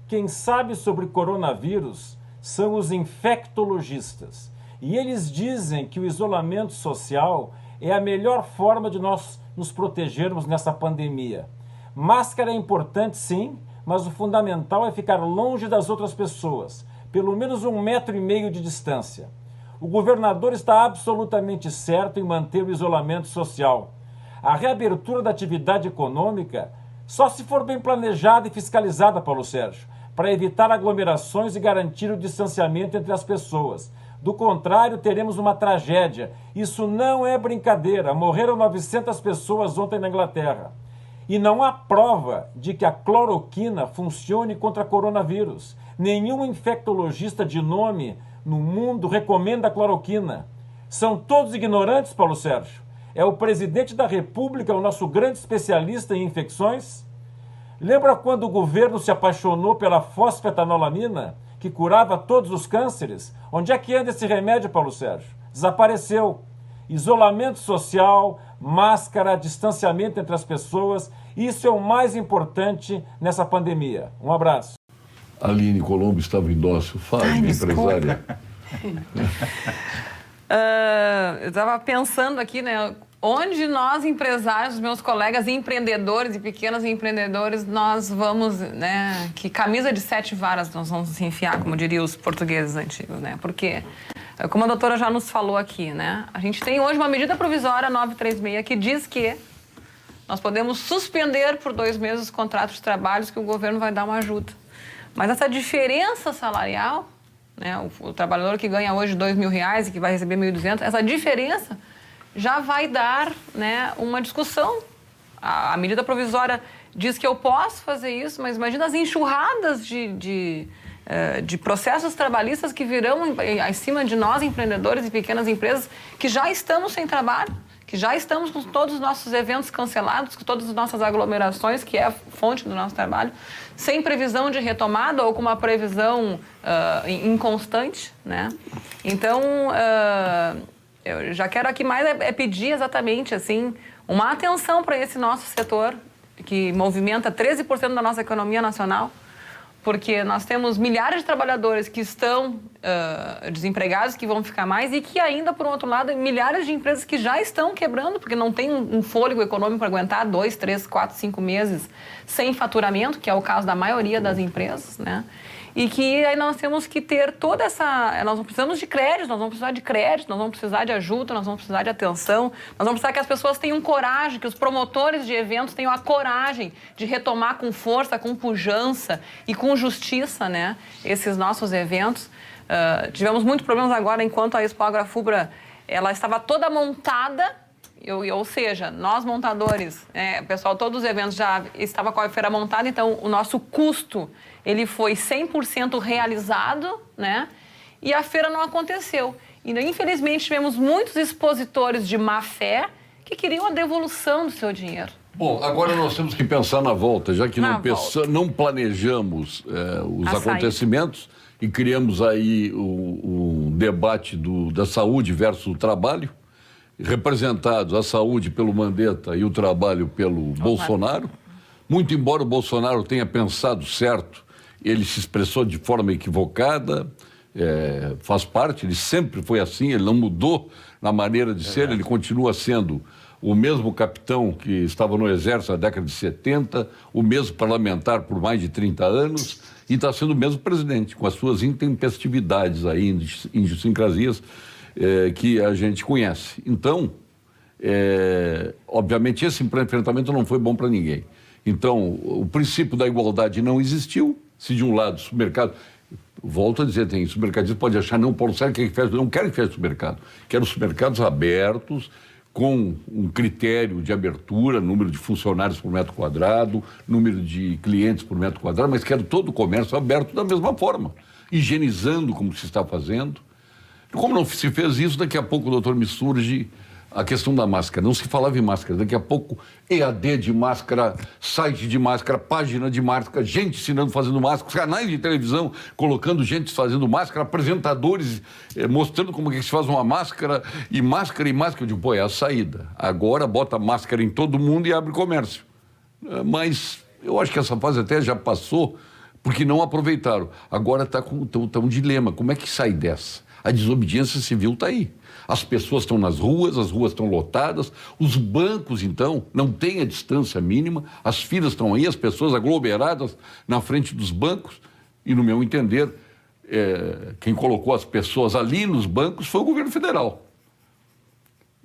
Quem sabe sobre coronavírus são os infectologistas. E eles dizem que o isolamento social é a melhor forma de nós nos protegermos nessa pandemia. Máscara é importante, sim, mas o fundamental é ficar longe das outras pessoas, pelo menos 1,5 metro de distância. O governador está absolutamente certo em manter o isolamento social. A reabertura da atividade econômica só se for bem planejada e fiscalizada, Paulo Sérgio, para evitar aglomerações e garantir o distanciamento entre as pessoas. Do contrário, teremos uma tragédia. Isso não é brincadeira. Morreram 900 pessoas ontem na Inglaterra. E não há prova de que a cloroquina funcione contra coronavírus. Nenhum infectologista de nome no mundo recomenda a cloroquina. São todos ignorantes, Paulo Sérgio. É o presidente da República, o nosso grande especialista em infecções. Lembra quando o governo se apaixonou pela fosfetanolamina, que curava todos os cânceres? Onde é que anda esse remédio, Paulo Sérgio? Desapareceu. Isolamento social, máscara, distanciamento entre as pessoas, isso é o mais importante nessa pandemia. Um abraço. Aline Colombo estava em dócil. Fale, minha empresária. Eu estava pensando aqui, né? Onde nós, empresários, meus colegas empreendedores e pequenos empreendedores, nós vamos, né? Que camisa de 7 varas nós vamos se enfiar, como diriam os portugueses antigos, né? Porque, como a doutora já nos falou aqui, né? A gente tem hoje uma medida provisória 936 que diz que nós podemos suspender por 2 meses os contratos de trabalho que o governo vai dar uma ajuda. Mas essa diferença salarial, né? O trabalhador que ganha hoje R$2.000 e que vai receber 1.200, essa diferença já vai dar, né, uma discussão. A medida provisória diz que eu posso fazer isso, mas imagina as enxurradas de processos trabalhistas que virão em cima de nós, empreendedores e pequenas empresas, que já estamos sem trabalho, que já estamos com todos os nossos eventos cancelados, com todas as nossas aglomerações, que é a fonte do nosso trabalho, sem previsão de retomada ou com uma previsão inconstante, né? Então, eu já quero aqui mais pedir exatamente assim, uma atenção para esse nosso setor, que movimenta 13% da nossa economia nacional, porque nós temos milhares de trabalhadores que estão desempregados, que vão ficar mais, e que ainda, por outro lado, milhares de empresas que já estão quebrando, porque não tem um fôlego econômico para aguentar 2, 3, 4, 5 meses sem faturamento, que é o caso da maioria das empresas, né? E que aí nós temos que ter toda essa... Nós não precisamos de crédito, nós vamos precisar de crédito, nós vamos precisar de ajuda, nós vamos precisar de atenção, nós vamos precisar que as pessoas tenham coragem, que os promotores de eventos tenham a coragem de retomar com força, com pujança e com justiça, né, esses nossos eventos. Tivemos muitos problemas agora enquanto a Expo Agrafubra, ela estava toda montada, ou seja, nós montadores, pessoal, todos os eventos já estavam com a feira montada, então o nosso custo, ele foi 100% realizado, né? E a feira não aconteceu. E, infelizmente, tivemos muitos expositores de má fé que queriam a devolução do seu dinheiro, Bom, agora nós temos que pensar na volta, já que não planejamos os acontecimentos e criamos aí o debate da saúde versus o trabalho, representados a saúde pelo Mandetta e o trabalho pelo Bolsonaro. Muito embora o Bolsonaro tenha pensado certo, ele se expressou de forma equivocada, faz parte, ele sempre foi assim, ele não mudou na maneira de ser, ele continua sendo o mesmo capitão que estava no Exército na década de 70, o mesmo parlamentar por mais de 30 anos, e está sendo o mesmo presidente, com as suas intempestividades aí, idiosincrasias que a gente conhece. Então, obviamente, esse enfrentamento não foi bom para ninguém. Então, o princípio da igualdade não existiu. Se de um lado o supermercado... Volto a dizer, tem supermercadistas que pode achar, não, Paulo Sérgio, que fecha, não quero que feche supermercado. Quero supermercados abertos, com um critério de abertura, número de funcionários por metro quadrado, número de clientes por metro quadrado, mas quero todo o comércio aberto da mesma forma, higienizando como se está fazendo. Como não se fez isso, daqui a pouco, doutor, me surge a questão da máscara. Não se falava em máscara. Daqui a pouco, EAD de máscara, site de máscara, página de máscara, gente ensinando, fazendo máscara, canais de televisão colocando gente fazendo máscara, apresentadores mostrando como é que se faz uma máscara. Eu digo, pô, é a saída. Agora bota máscara em todo mundo e abre comércio. Mas eu acho que essa fase até já passou, porque não aproveitaram. Agora está com um dilema. Como é que sai dessa? A desobediência civil está aí. As pessoas estão nas ruas, as ruas estão lotadas, os bancos, então, não têm a distância mínima, as filas estão aí, as pessoas aglomeradas na frente dos bancos, e, no meu entender, quem colocou as pessoas ali nos bancos foi o governo federal.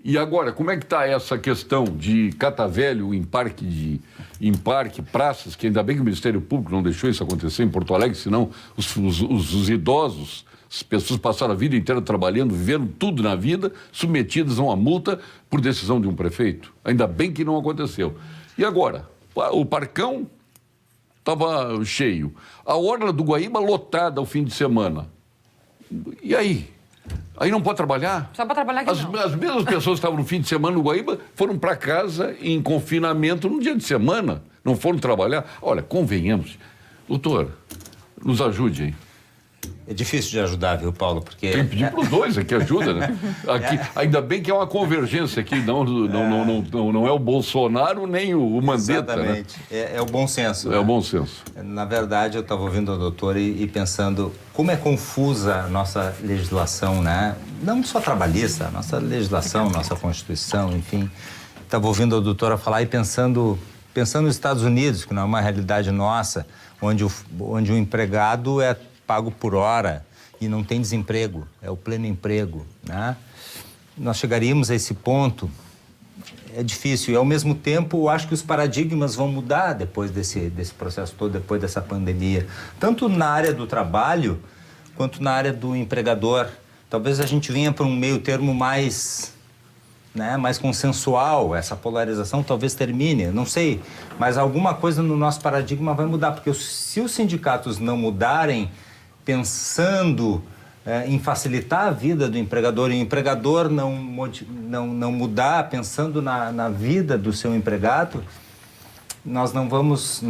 E agora, como é que está essa questão de catavelho em parque, praças, que ainda bem que o Ministério Público não deixou isso acontecer em Porto Alegre, senão os idosos... As pessoas passaram a vida inteira trabalhando, viveram tudo na vida, submetidas a uma multa por decisão de um prefeito. Ainda bem que não aconteceu. E agora? O Parcão estava cheio. A orla do Guaíba lotada ao fim de semana. E aí? Aí não pode trabalhar? Só para trabalhar aqui não. As mesmas pessoas que estavam no fim de semana no Guaíba foram para casa em confinamento no dia de semana. Não foram trabalhar. Olha, convenhamos. Doutor, nos ajude aí. É difícil de ajudar, viu, Paulo? Porque... Tem que pedir para os dois aqui, ajuda, né? Aqui, ainda bem que é uma convergência aqui, não é o Bolsonaro nem o Mandetta, exatamente. Né? É o bom senso. É o bom senso. Na verdade, eu estava ouvindo o doutor e pensando como é confusa a nossa legislação, né? Não só trabalhista, a nossa legislação, nossa Constituição, enfim. Estava ouvindo a doutora falar e pensando nos Estados Unidos, que não é uma realidade nossa, onde o empregado é pago por hora e não tem desemprego, é o pleno emprego, né? Nós chegaríamos a esse ponto, é difícil, e ao mesmo tempo eu acho que os paradigmas vão mudar depois desse processo todo, depois dessa pandemia, tanto na área do trabalho quanto na área do empregador. Talvez a gente venha para um meio termo mais consensual, essa polarização talvez termine, não sei, mas alguma coisa no nosso paradigma vai mudar, porque se os sindicatos não mudarem, pensando em facilitar a vida do empregador e o empregador não mudar, pensando na vida do seu empregado, nós não vamos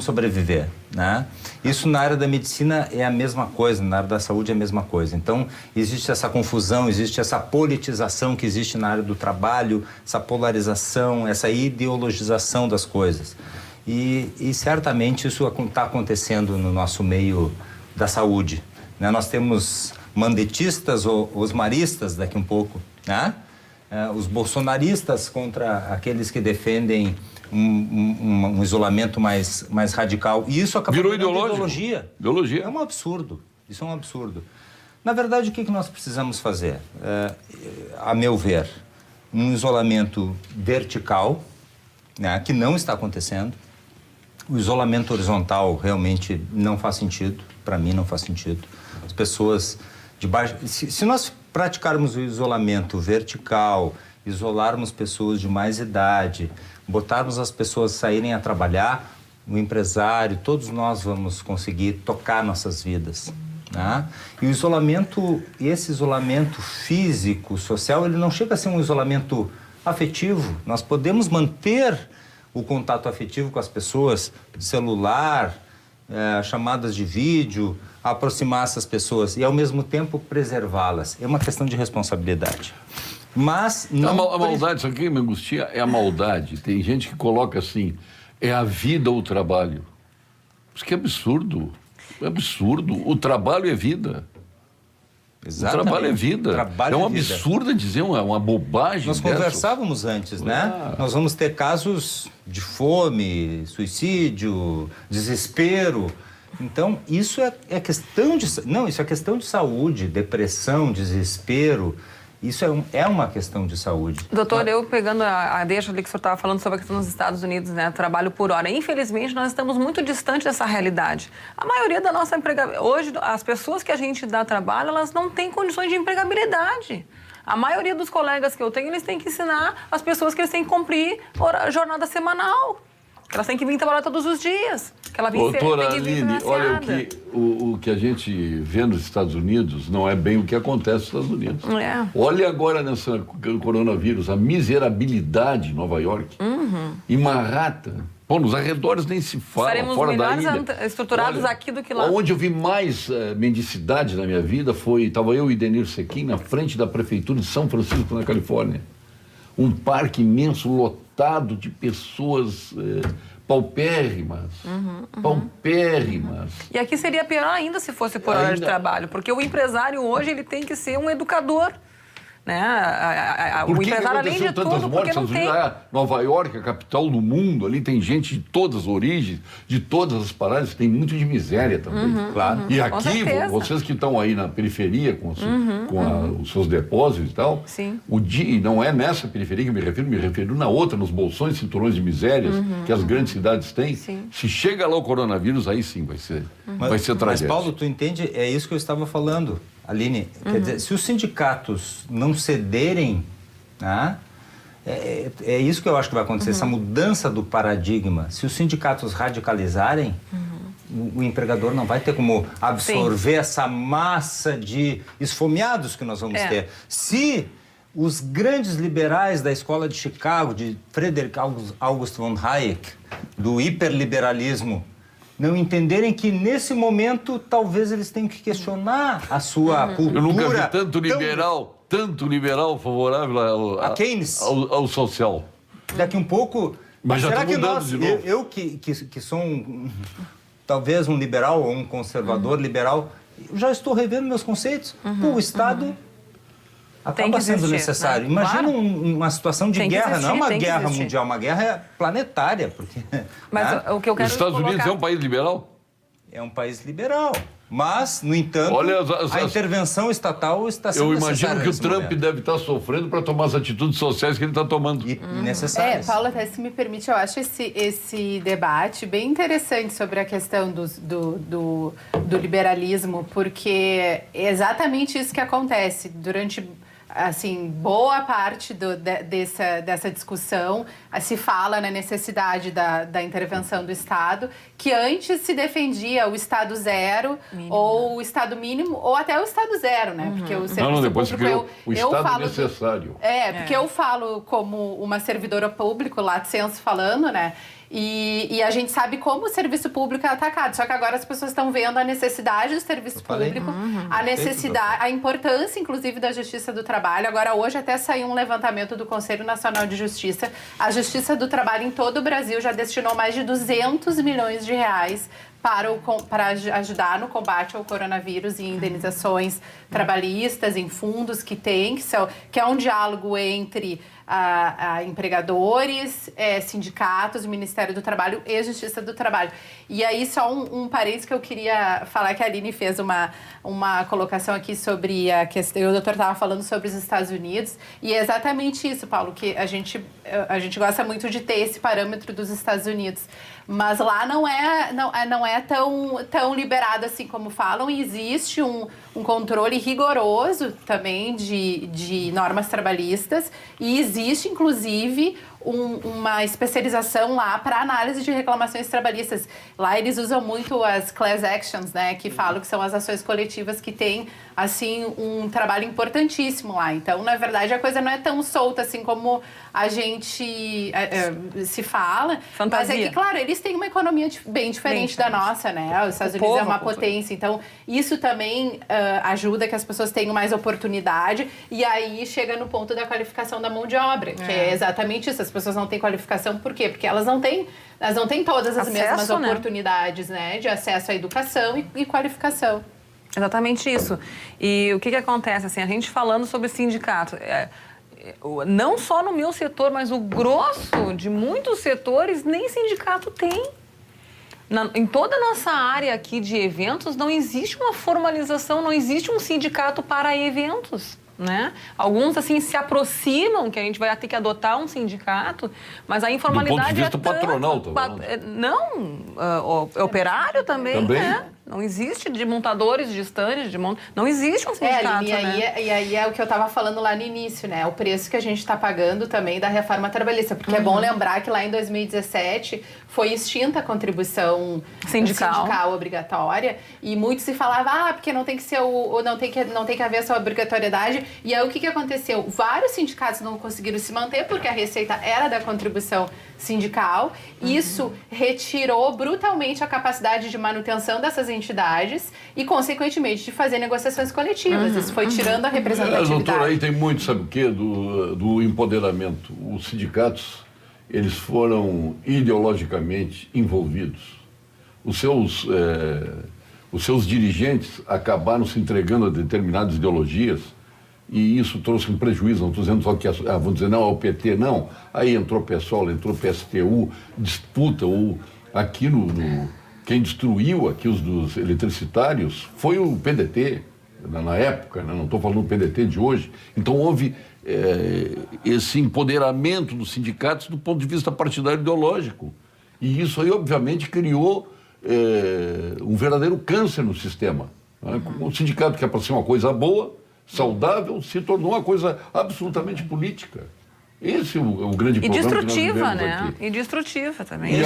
sobreviver, né? Isso na área da medicina é a mesma coisa, na área da saúde é a mesma coisa. Então, existe essa confusão, existe essa politização que existe na área do trabalho, essa polarização, essa ideologização das coisas. E certamente isso está acontecendo no nosso meio da saúde, né? Nós temos mandetistas ou osmaristas daqui um pouco, né? Os bolsonaristas contra aqueles que defendem um isolamento mais radical. E isso acaba virou virando ideologia. É um absurdo. Isso é um absurdo. Na verdade, o que nós precisamos fazer? A meu ver, um isolamento vertical, né, que não está acontecendo. O isolamento horizontal realmente não faz sentido. Para mim, não faz sentido. As pessoas de baixo... Se nós praticarmos o isolamento vertical, isolarmos pessoas de mais idade, botarmos as pessoas saírem a trabalhar, o empresário, todos nós vamos conseguir tocar nossas vidas, né? E o isolamento, esse isolamento físico, social, ele não chega a ser um isolamento afetivo. Nós podemos manter o contato afetivo com as pessoas, celular, chamadas de vídeo, aproximar essas pessoas e, ao mesmo tempo, preservá-las. É uma questão de responsabilidade. Mas não... A maldade, isso aqui me angustia, é a maldade. Tem gente que coloca assim, é a vida ou o trabalho. Isso que é absurdo. É absurdo. O trabalho é vida. Exatamente. O trabalho é vida. Trabalho é um vida. absurdo dizer uma bobagem. Nós dessas. conversávamos antes, né? Nós vamos ter casos de fome, suicídio, desespero. Então, isso é questão de... Não, isso é questão de saúde, depressão, desespero. Isso é uma questão de saúde. Doutor, eu pegando a deixa ali que o senhor estava falando sobre a questão dos Estados Unidos, né? Trabalho por hora. Infelizmente, nós estamos muito distantes dessa realidade. A maioria da nossa empregabilidade... Hoje, as pessoas que a gente dá trabalho, elas não têm condições de empregabilidade. A maioria dos colegas que eu tenho, eles têm que ensinar as pessoas que eles têm que cumprir a jornada semanal. Que elas têm que vir trabalhar todos os dias. Que ela Doutora Aline, olha, o que a gente vê nos Estados Unidos não é bem o que acontece nos Estados Unidos. Olha agora nessa coronavírus, a miserabilidade em Nova York, em Manhattan. Bom, nos arredores nem se fala, estaremos fora da melhores ilha. estruturados aqui do que lá. Onde eu vi mais mendicidade na minha vida estava eu e Denir Sequim na frente da prefeitura de São Francisco, na Califórnia. Um parque imenso, lotado de pessoas paupérrimas, paupérrimas. E aqui seria pior ainda se fosse por hora de trabalho, porque o empresário hoje ele tem que ser um educador. Né? O empresário, além de tudo, porque não tem... Nova York, a capital do mundo, ali tem gente de todas as origens, de todas as paradas, tem muito de miséria também. Claro. E aqui, vocês que estão aí na periferia com os seus depósitos e tal, Sim. E não é nessa periferia que me refiro na outra, nos bolsões, cinturões de misérias que as grandes cidades têm. Sim. Se chega lá o coronavírus, aí sim vai ser tragédia. Mas, Paulo, tu entende? É isso que eu estava falando. Aline, quer dizer, se os sindicatos não cederem, né, é isso que eu acho que vai acontecer, essa mudança do paradigma. Se os sindicatos radicalizarem, o empregador não vai ter como absorver essa massa de esfomeados que nós vamos ter. Se os grandes liberais da escola de Chicago, de Friedrich August von Hayek, do hiperliberalismo, não entenderem que, nesse momento, talvez eles tenham que questionar a sua cultura. Eu nunca vi tanto liberal favorável a Keynes. Ao social. Daqui um pouco... Mas já será que mudando nós, de novo. eu que sou talvez um liberal ou um conservador liberal, já estou revendo meus conceitos. O Estado... acaba sendo necessário. Né? Imagina uma situação de guerra, não é uma guerra mundial, uma guerra planetária. Porque, mas o que eu quero Os Estados Unidos é um país liberal? É um país liberal. Mas, no entanto, a intervenção estatal está sendo necessária. Eu imagino que o Trump deve estar sofrendo para tomar as atitudes sociais que ele está tomando. E necessárias. Paulo, até se me permite, eu acho esse debate bem interessante sobre a questão do liberalismo, porque é exatamente isso que acontece durante... Assim, boa parte dessa discussão se fala na necessidade da intervenção do Estado, que antes se defendia o Estado zero, ou o Estado mínimo, ou até o Estado zero, né? Porque o serviço depois público... o Estado necessário. Porque eu falo como uma servidora pública, lato sensu falando, né? E a gente sabe como o serviço público é atacado. Só que agora as pessoas estão vendo a necessidade do serviço público, a necessidade, a importância, inclusive, da Justiça do Trabalho. Agora, hoje, até saiu um levantamento do Conselho Nacional de Justiça. A Justiça do Trabalho em todo o Brasil já destinou mais de 200 milhões de reais para ajudar no combate ao coronavírus e indenizações trabalhistas, em fundos que é um diálogo entre empregadores, sindicatos, Ministério do Trabalho e Justiça do Trabalho. E aí, só um parênteses que eu queria falar, que a Aline fez uma colocação aqui sobre a questão, o doutor estava falando sobre os Estados Unidos, e é exatamente isso, Paulo, que a gente gosta muito de ter esse parâmetro dos Estados Unidos, mas lá não é tão liberado assim como falam, e existe um um controle rigoroso também de normas trabalhistas e existe, inclusive, uma especialização lá para análise de reclamações trabalhistas. Lá eles usam muito as class actions, né, que falam que são as ações coletivas que têm, assim, um trabalho importantíssimo lá. Então, na verdade, a coisa não é tão solta assim como a gente se fala. Fantasia. Mas é que, claro, eles têm uma economia bem diferente da nossa, né? Os Estados Unidos é uma potência. Então, isso também ajuda que as pessoas tenham mais oportunidade. E aí chega no ponto da qualificação da mão de obra, que é exatamente isso. As pessoas não têm qualificação, por quê? Porque elas não têm todas as mesmas oportunidades, né? De acesso à educação e qualificação. Exatamente isso. E o que acontece, assim, a gente falando sobre sindicato, não só no meu setor, mas o grosso de muitos setores, nem sindicato tem. Em toda a nossa área aqui de eventos, não existe uma formalização, não existe um sindicato para eventos. Né? Alguns, assim, se aproximam, que a gente vai ter que adotar um sindicato, mas a informalidade do ponto de vista patronal, não, operário também, né? Não existe de montadores de estandes, não existe um sindicato, né? E aí é o que eu estava falando lá no início, né? O preço que a gente está pagando também da reforma trabalhista, porque é bom lembrar que lá em 2017 foi extinta a contribuição sindical obrigatória e muito se falava, porque não tem que ser não tem que haver essa obrigatoriedade. E aí o que aconteceu? Vários sindicatos não conseguiram se manter porque a receita era da contribuição sindical. Isso retirou brutalmente a capacidade de manutenção dessas entidades e, consequentemente, de fazer negociações coletivas. Isso foi tirando a representatividade. Doutor, aí tem muito, sabe o quê? Do empoderamento. Os sindicatos, eles foram ideologicamente envolvidos. Os seus dirigentes acabaram se entregando a determinadas ideologias e isso trouxe um prejuízo. Não estou dizendo só que vão dizer não ao PT, não. Aí entrou o PSOL, entrou o PSTU, disputa. Aqui quem destruiu aqui os dos eletricitários foi o PDT, na época, né? Não estou falando do PDT de hoje. Então houve esse empoderamento dos sindicatos do ponto de vista partidário ideológico. E isso aí, obviamente, criou um verdadeiro câncer no sistema. Né? Um sindicato que é para ser uma coisa boa, saudável, se tornou uma coisa absolutamente política. Esse é o grande problema. E destrutiva, né? E destrutiva também. E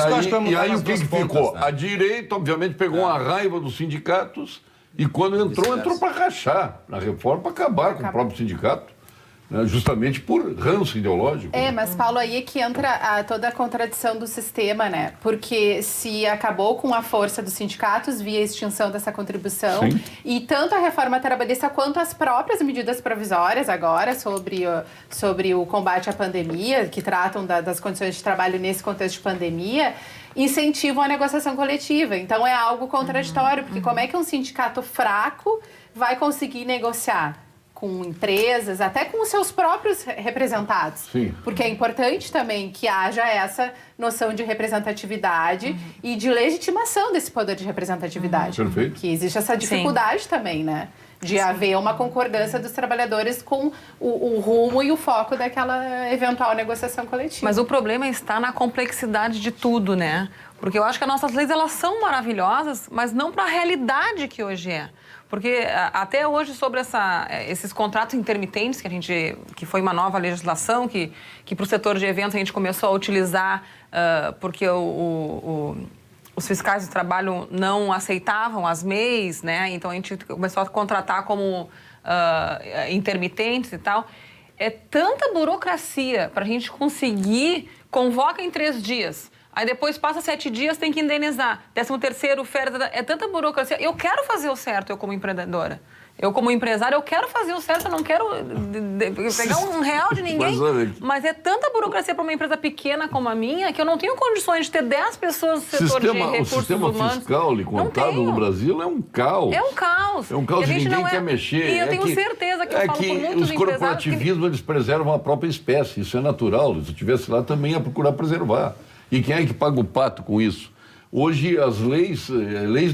aí o que ficou? Né? A direita, obviamente, pegou uma raiva dos sindicatos e quando entrou para rachar na reforma, para acabar com o próprio sindicato. Justamente por ranço ideológico. Mas, Paulo, aí é que entra toda a contradição do sistema, né? Porque se acabou com a força dos sindicatos via extinção dessa contribuição, e tanto a reforma trabalhista quanto as próprias medidas provisórias agora sobre o combate à pandemia, que tratam das condições de trabalho nesse contexto de pandemia, incentivam a negociação coletiva. Então, é algo contraditório, porque como é que um sindicato fraco vai conseguir negociar com empresas, até com os seus próprios representados? Sim. Porque é importante também que haja essa noção de representatividade e de legitimação desse poder de representatividade. Perfeito. Que existe essa dificuldade também, né? De haver uma concordância dos trabalhadores com o rumo e o foco daquela eventual negociação coletiva. Mas o problema está na complexidade de tudo, né? Porque eu acho que as nossas leis, elas são maravilhosas, mas não para a realidade que hoje é. Porque até hoje, sobre esses contratos intermitentes, que foi uma nova legislação, que para o setor de eventos a gente começou a utilizar, porque os fiscais do trabalho não aceitavam as MEIs, né? Então a gente começou a contratar como intermitentes e tal. É tanta burocracia para a gente conseguir, convoca em 3 dias. Aí depois passa 7 dias, tem que indenizar. 13º, férias, é tanta burocracia. Eu quero fazer o certo, eu como empreendedora. Eu como empresária, eu quero fazer o certo, eu não quero pegar R$1 de ninguém. Mas é tanta burocracia para uma empresa pequena como a minha, que eu não tenho condições de ter 10 pessoas no setor de recursos humanos. O sistema fiscal e contábil no Brasil é um caos. É um caos. É um caos e ninguém quer mexer. E eu tenho certeza que eu falo com muitos os corporativismos, eles preservam a própria espécie. Isso é natural. Se eu estivesse lá, também ia procurar preservar. E quem é que paga o pato com isso? Hoje as leis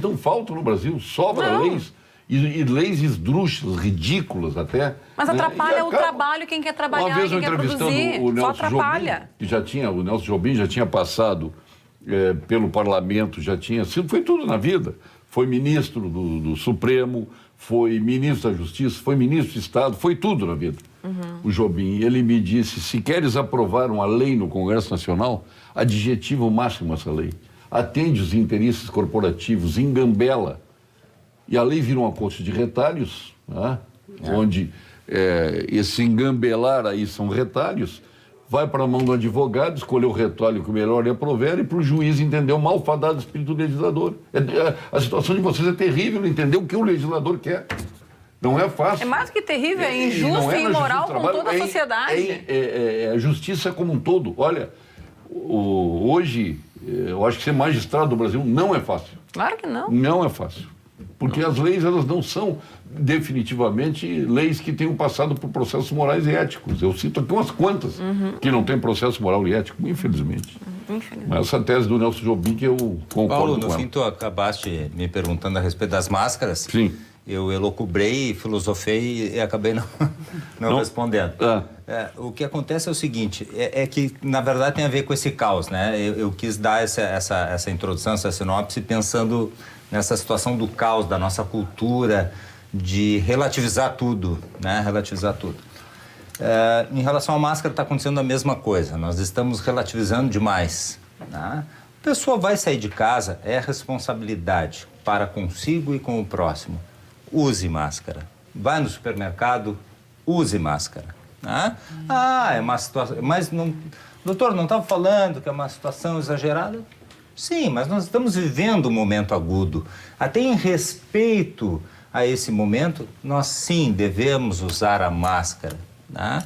não faltam no Brasil, sobra leis. E leis esdrúxulas, ridículas até. Mas atrapalha o trabalho, quem quer trabalhar, uma vez quem quer produzir, o Nelson só atrapalha. Jobim, o Nelson Jobim já tinha passado pelo parlamento, foi tudo na vida. Foi ministro do Supremo, foi ministro da Justiça, foi ministro de Estado, foi tudo na vida. O Jobim, ele me disse, se queres aprovar uma lei no Congresso Nacional, adjetiva o máximo essa lei. Atende os interesses corporativos, engambela. E a lei vira uma coxa de retalhos, né? Onde esse engambelar aí são retalhos, vai para a mão do advogado, escolher o retalho que o melhor lhe aprover e para o juiz entender o malfadado espírito do legislador. A situação de vocês é terrível, entender o que o legislador quer. Não é fácil. É mais do que terrível, é injusto e imoral com toda a sociedade. É a justiça como um todo. Olha, hoje, eu acho que ser magistrado do Brasil não é fácil. Claro que não. Não é fácil. Porque as leis, elas não são definitivamente leis que tenham passado por processos morais e éticos. Eu cito aqui umas quantas que não têm processo moral e ético, infelizmente. Mas essa tese do Nelson Jobim que eu concordo Paulo, com ela. no fim tu acabaste me perguntando a respeito das máscaras. Sim. Eu elocubrei, filosofei e acabei não respondendo. O que acontece é o seguinte, é que na verdade tem a ver com esse caos, né? Eu quis dar essa introdução, essa sinopse, pensando nessa situação do caos, da nossa cultura, de relativizar tudo, né? Relativizar tudo. Em relação à máscara está acontecendo a mesma coisa, nós estamos relativizando demais, né? A pessoa vai sair de casa, é responsabilidade para consigo e com o próximo. Use máscara. Vai no supermercado, use máscara. Né? É uma situação... Mas, doutor, não estava falando que é uma situação exagerada? Sim, mas nós estamos vivendo um momento agudo. Até em respeito a esse momento, nós sim devemos usar a máscara. Né?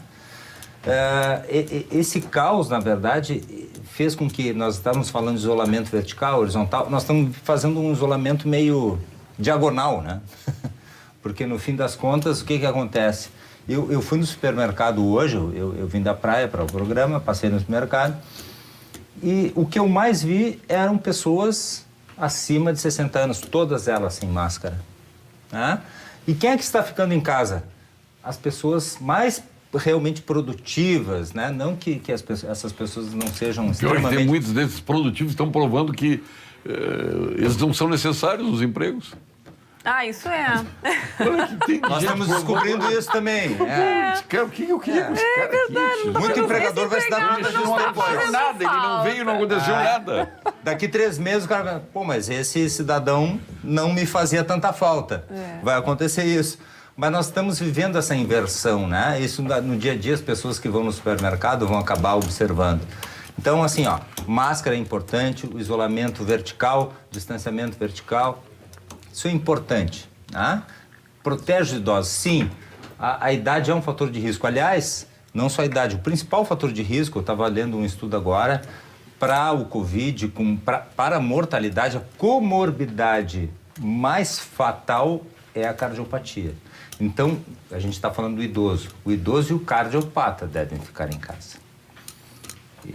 Esse caos, na verdade, fez com que nós estávamos falando de isolamento vertical, horizontal, nós estamos fazendo um isolamento meio diagonal, né? Porque no fim das contas, o que acontece? Eu fui no supermercado hoje, eu vim da praia para o programa, passei no supermercado, e o que eu mais vi eram pessoas acima de 60 anos, todas elas sem máscara. Né? E quem é que está ficando em casa? As pessoas mais realmente produtivas, né? Não que essas pessoas não sejam extremamente... Tem muitos desses produtivos que estão provando que eles não são necessários, os empregos. Isso é. Nós estamos descobrindo isso também. O que eu queria com esse cara aqui? Muito empregador vai se dar conta Não aconteceu nada, ele não veio, não aconteceu nada. Daqui 3 meses o cara vai... Pô, mas esse cidadão não me fazia tanta falta. Vai acontecer isso. Mas nós estamos vivendo essa inversão, né? Isso no dia a dia, as pessoas que vão no supermercado vão acabar observando. Então, assim, máscara é importante, o isolamento vertical, distanciamento vertical, isso é importante, né? Protege os idosos, sim. A idade é um fator de risco. Aliás, não só a idade, o principal fator de risco, eu estava lendo um estudo agora, para o Covid, para a mortalidade, a comorbidade mais fatal é a cardiopatia. Então, a gente está falando do idoso. O idoso e o cardiopata devem ficar em casa.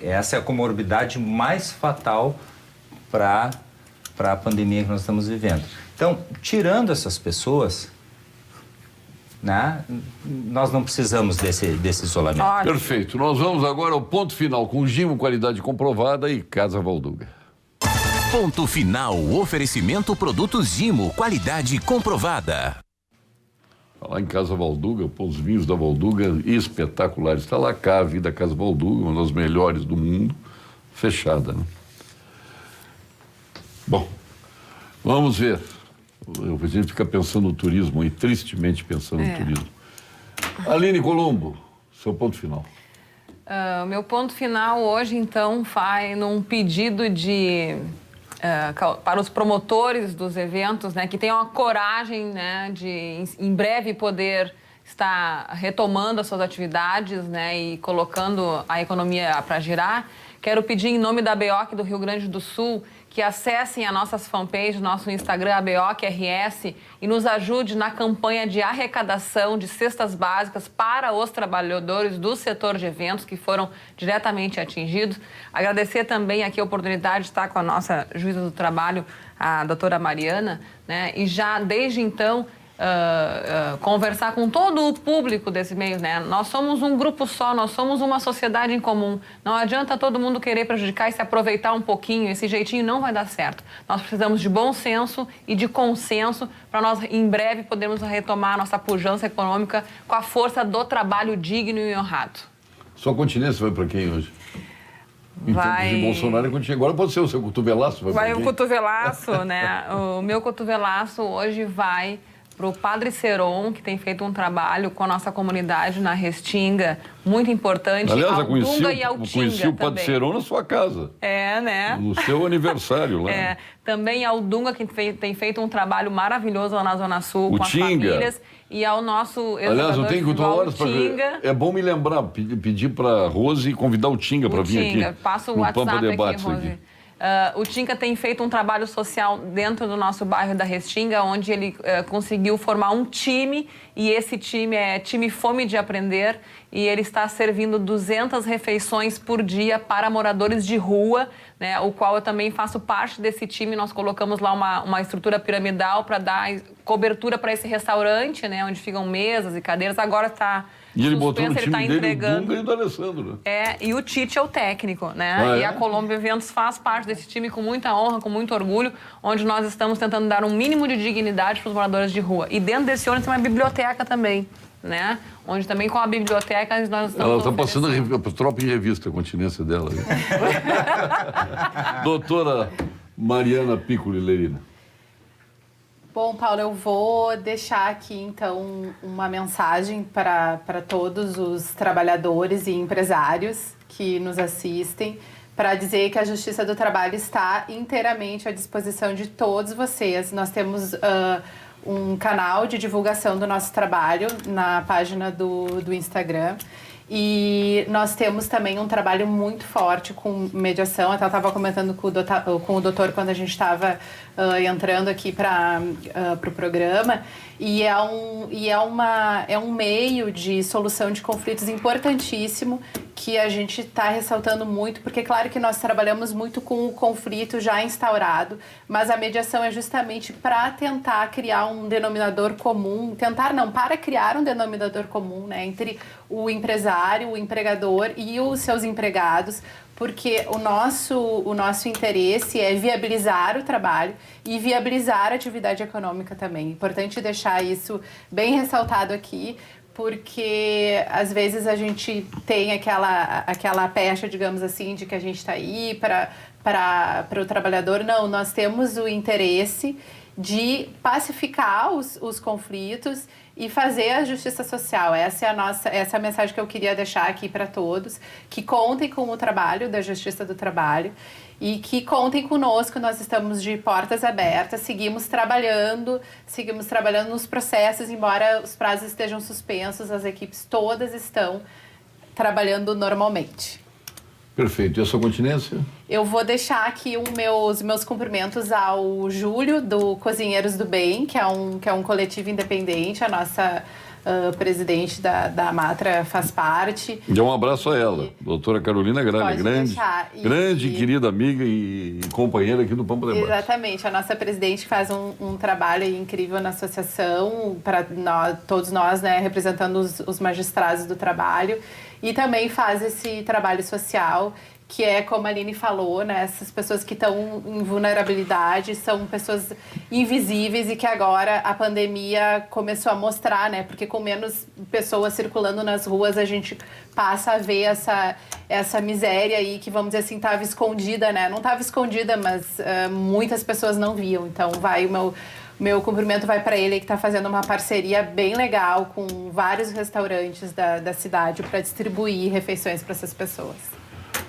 Essa é a comorbidade mais fatal para a pandemia que nós estamos vivendo. Então, tirando essas pessoas, né, nós não precisamos desse isolamento. Perfeito. Nós vamos agora ao ponto final com Gimo, qualidade comprovada e Casa Valduga. Ponto final. Oferecimento produtos Gimo, qualidade comprovada. Lá em Casa Valduga, os vinhos da Valduga espetaculares. Está lá a cave da Casa Valduga, uma das melhores do mundo, fechada, né? Bom, vamos ver. A gente fica pensando no turismo e tristemente pensando no turismo. Aline Colombo, seu ponto final. O meu ponto final hoje, então, vai num pedido para os promotores dos eventos, né, que tenham a coragem, né, de em breve poder estar retomando as suas atividades, né, e colocando a economia para girar. Quero pedir em nome da ABEOC do Rio Grande do Sul que acessem as nossas fanpages, nosso Instagram, ABEOC-RS, e nos ajude na campanha de arrecadação de cestas básicas para os trabalhadores do setor de eventos que foram diretamente atingidos. Agradecer também aqui a oportunidade de estar com a nossa juíza do trabalho, a doutora Mariana, né? E já desde então conversar com todo o público desse meio, né? Nós somos um grupo só, nós somos uma sociedade em comum. Não adianta todo mundo querer prejudicar e se aproveitar um pouquinho, esse jeitinho não vai dar certo. Nós precisamos de bom senso e de consenso para nós, em breve, podermos retomar a nossa pujança econômica com a força do trabalho digno e honrado. Sua continência vai para quem hoje? Em Vai... tempos de Bolsonaro, agora pode ser o seu cotovelaço. Vai o cotovelaço, né? O meu cotovelaço hoje vai para o Padre Seron, que tem feito um trabalho com a nossa comunidade na Restinga, muito importante. Aliás, eu conheci o Padre Seron na sua casa. É, né? No seu aniversário lá. Também ao Dunga, que tem feito um trabalho maravilhoso lá na Zona Sul, com as Tinga. famílias. E ao nosso Aliás, eu tenho que dar horas para Tinga. É bom me lembrar, pedir para a Rose convidar o Tinga para vir aqui. Passa o no WhatsApp Pampa Debates aqui. O Tinga tem feito um trabalho social dentro do nosso bairro da Restinga, onde ele conseguiu formar um time, e esse time é time Fome de Aprender, e ele está servindo 200 refeições por dia para moradores de rua, né, o qual eu também faço parte desse time. Nós colocamos lá uma estrutura piramidal para dar cobertura para esse restaurante, né, onde ficam mesas e cadeiras. Agora está... E ele botou no ele time tá dele entregando. o Dunga e o do Alessandro. E o Tite é o técnico, né? E a Colômbia Eventos faz parte desse time com muita honra, com muito orgulho, onde nós estamos tentando dar um mínimo de dignidade para os moradores de rua. E dentro desse ônibus tem uma biblioteca também, né? Onde também com a biblioteca nós estamos... Ela está passando a tropa em revista, a continência dela. Doutora Mariana Piccoli Lerina. Bom, Paulo, eu vou deixar aqui, então, uma mensagem para todos os trabalhadores e empresários que nos assistem, para dizer que a Justiça do Trabalho está inteiramente à disposição de todos vocês. Nós temos um canal de divulgação do nosso trabalho na página do Instagram. E nós temos também um trabalho muito forte com mediação. Até eu estava comentando com o doutor quando a gente estava entrando aqui para o programa. E é um meio de solução de conflitos importantíssimo que a gente está ressaltando muito, porque claro que nós trabalhamos muito com o conflito já instaurado, mas a mediação é justamente para tentar criar um denominador comum, para criar um denominador comum, né, entre o empresário, o empregador e os seus empregados, porque o nosso interesse é viabilizar o trabalho e viabilizar a atividade econômica também. Importante deixar isso bem ressaltado aqui, porque às vezes a gente tem aquela pecha, digamos assim, de que a gente está aí para o trabalhador. Não, nós temos o interesse de pacificar os conflitos e fazer a justiça social. Essa é a mensagem que eu queria deixar aqui para todos, que contem com o trabalho da Justiça do Trabalho e que contem conosco. Nós estamos de portas abertas, seguimos trabalhando nos processos, embora os prazos estejam suspensos, as equipes todas estão trabalhando normalmente. Perfeito. E a sua continência? Eu vou deixar aqui os meus cumprimentos ao Júlio, do Cozinheiros do Bem, que é um coletivo independente. A nossa presidente da Matra faz parte. Dê um abraço a ela, doutora Carolina Gralha, grande querida amiga e companheira aqui do Pampa Debate. Exatamente. A nossa presidente faz um trabalho incrível na associação, para todos nós, né, representando os magistrados do trabalho. E também faz esse trabalho social, que é, como a Aline falou, né, essas pessoas que estão em vulnerabilidade, são pessoas invisíveis e que agora a pandemia começou a mostrar, né, porque com menos pessoas circulando nas ruas, a gente passa a ver essa miséria aí que, vamos dizer assim, estava escondida, né, não estava escondida, mas muitas pessoas não viam. Então, meu cumprimento vai para ele, que está fazendo uma parceria bem legal com vários restaurantes da cidade para distribuir refeições para essas pessoas.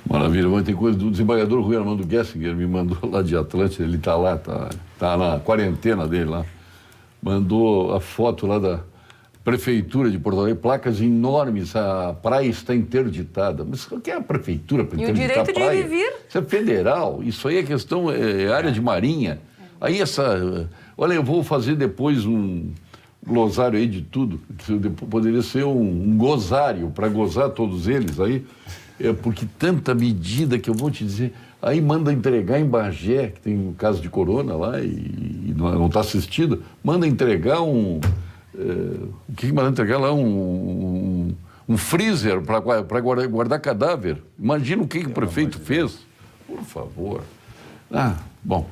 Maravilha. Mas tem coisa do desembargador Rui Armando Gessinger, me mandou lá de Atlântida, ele está lá, tá na quarentena dele lá. Mandou a foto lá da Prefeitura de Porto Alegre, placas enormes, a praia está interditada. Mas o que é a Prefeitura para interditar a praia? E o direito de vir? Isso é federal, isso aí é questão, é área de marinha. Aí olha, eu vou fazer depois um glossário aí de tudo, poderia ser um gozário para gozar todos eles aí, porque tanta medida que eu vou te dizer, aí manda entregar em Bagé, que tem o caso de corona lá, e não está assistida, manda entregar o que manda entregar lá? Um freezer para guardar cadáver. Imagina o que o prefeito fez. Por favor. Bom.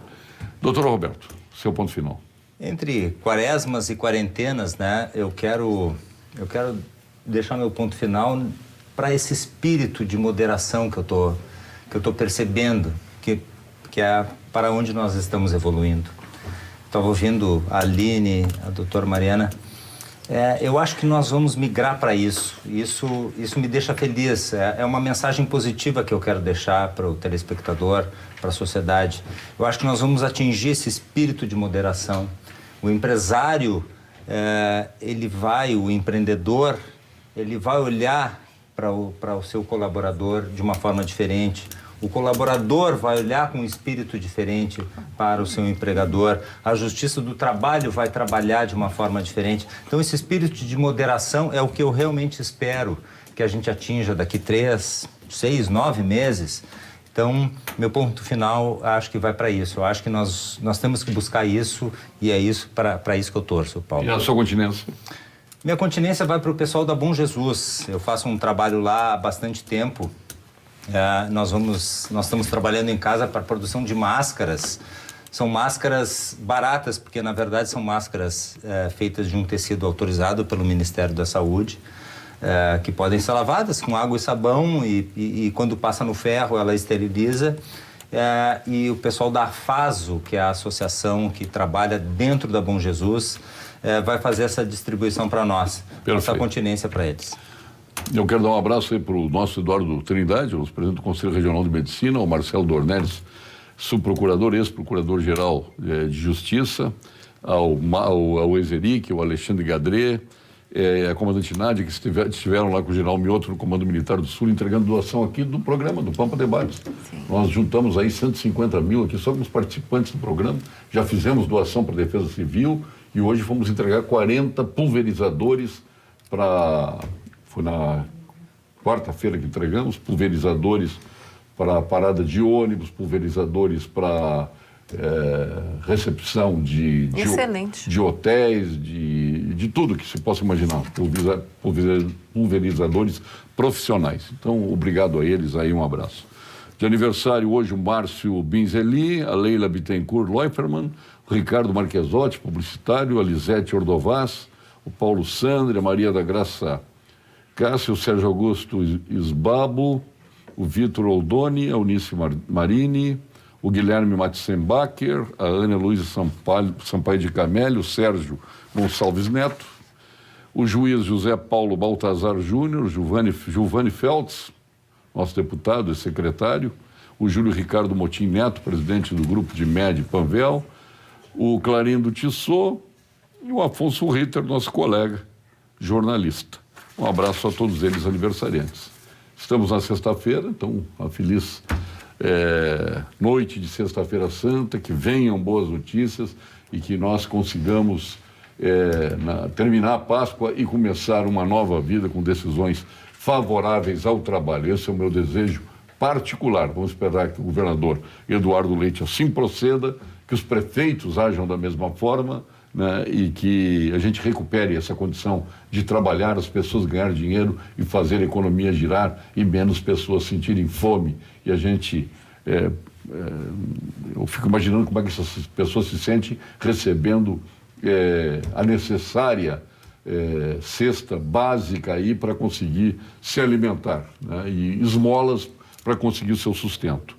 Doutor Roberto, seu ponto final. Entre quaresmas e quarentenas, né, eu quero deixar meu ponto final para esse espírito de moderação que eu tô percebendo, que é para onde nós estamos evoluindo. Estava ouvindo a Aline, a doutora Mariana. Eu acho que nós vamos migrar para isso. Isso me deixa feliz. É uma mensagem positiva que eu quero deixar para o telespectador, para a sociedade. Eu acho que nós vamos atingir esse espírito de moderação. O empresário, o empreendedor, ele vai olhar para o seu colaborador de uma forma diferente. O colaborador vai olhar com um espírito diferente para o seu empregador. A Justiça do Trabalho vai trabalhar de uma forma diferente. Então, esse espírito de moderação é o que eu realmente espero que a gente atinja daqui 3, 6, 9 meses. Então, meu ponto final, acho que vai para isso. Eu acho que nós temos que buscar isso e é isso para isso que eu torço, Paulo. E a sua continência? Minha continência vai para o pessoal da Bom Jesus. Eu faço um trabalho lá há bastante tempo. Nós estamos trabalhando em casa para a produção de máscaras. São máscaras baratas, porque na verdade são máscaras feitas de um tecido autorizado pelo Ministério da Saúde, que podem ser lavadas com água e sabão e quando passa no ferro ela esteriliza. E o pessoal da AFASO, que é a associação que trabalha dentro da Bom Jesus, vai fazer essa distribuição para nós. Essa continência para eles. Eu quero dar um abraço aí para o nosso Eduardo Trindade, o presidente do Conselho Regional de Medicina, o Marcelo Dornelles, subprocurador, ex-procurador-geral de Justiça, ao Exeric, ao Alexandre Gadré, a comandante Nádia, que estiveram lá com o general Mioto no Comando Militar do Sul, entregando doação aqui do programa, do Pampa Debates. Sim. Nós juntamos aí 150 mil aqui só com os participantes do programa, já fizemos doação para a Defesa Civil e hoje vamos entregar 40 pulverizadores para... Foi na quarta-feira que entregamos, pulverizadores para parada de ônibus, pulverizadores para recepção de hotéis, de tudo que se possa imaginar, pulverizadores profissionais. Então, obrigado a eles, aí um abraço. De aniversário hoje o Márcio Binzeli, a Leila Bittencourt Leuferman, o Ricardo Marquesotti, publicitário, a Lisete Ordovaz, o Paulo Sandri, a Maria da Graça Cássio, o Sérgio Augusto Isbabo, o Vitor Oldoni, a Eunice Marini, o Guilherme Matzenbacher, a Ana Luísa Sampaio de Camelli, o Sérgio Gonçalves Neto, o juiz José Paulo Baltazar Júnior, Giovanni Feltz, nosso deputado e secretário, o Júlio Ricardo Motim Neto, presidente do grupo de MED Panvel, o Clarindo Tissot e o Afonso Ritter, nosso colega jornalista. Um abraço a todos eles aniversariantes. Estamos na sexta-feira, então, uma feliz noite de Sexta-feira Santa, que venham boas notícias e que nós consigamos terminar a Páscoa e começar uma nova vida com decisões favoráveis ao trabalho. Esse é o meu desejo particular. Vamos esperar que o governador Eduardo Leite assim proceda, que os prefeitos ajam da mesma forma, né, e que a gente recupere essa condição de trabalhar, as pessoas ganhar dinheiro e fazer a economia girar e menos pessoas sentirem fome. E a gente, eu fico imaginando como é que essas pessoas se sentem recebendo a necessária cesta básica aí para conseguir se alimentar, né, e esmolas para conseguir o seu sustento.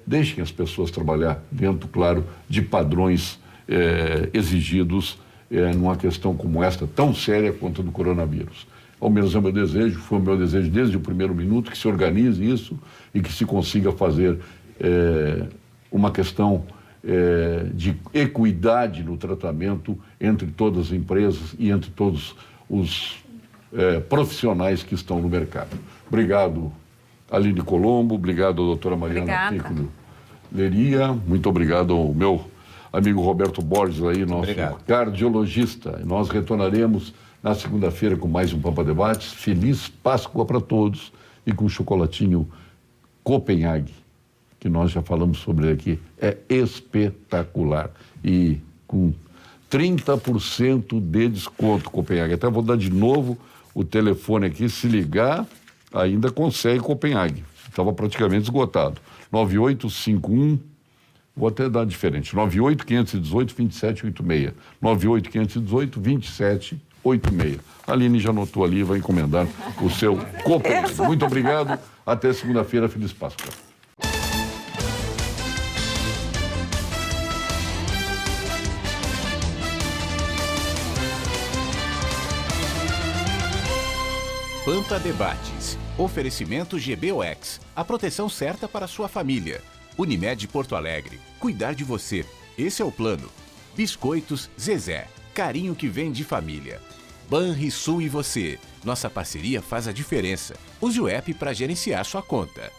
Deixem as pessoas trabalhar dentro, claro, de padrões exigidos numa questão como esta, tão séria quanto a do coronavírus. Ao menos é o meu desejo, foi o meu desejo desde o primeiro minuto, que se organize isso e que se consiga fazer uma questão de equidade no tratamento entre todas as empresas e entre todos os profissionais que estão no mercado. Obrigado, Aline Colombo, obrigado, doutora Mariana Piccolo Leria, muito obrigado ao meu amigo Roberto Borges aí, nosso cardiologista. Nós retornaremos na segunda-feira com mais um Pampa Debates. Feliz Páscoa para todos e com o chocolatinho Copenhague, que nós já falamos sobre ele aqui. É espetacular. E com com 30% de desconto, Copenhague. Até vou dar de novo o telefone aqui, se ligar, ainda consegue Copenhague. Estava praticamente esgotado. 9851, vou até dar diferente, 98-518-2786. 98-518-2786. A Aline já anotou ali, vai encomendar o seu Copenhague. Muito obrigado, até segunda-feira, feliz Páscoa. Pampa Debates. Oferecimento GBOX. A proteção certa para a sua família. Unimed Porto Alegre. Cuidar de você. Esse é o plano. Biscoitos Zezé. Carinho que vem de família. Banrisul e você. Nossa parceria faz a diferença. Use o app para gerenciar sua conta.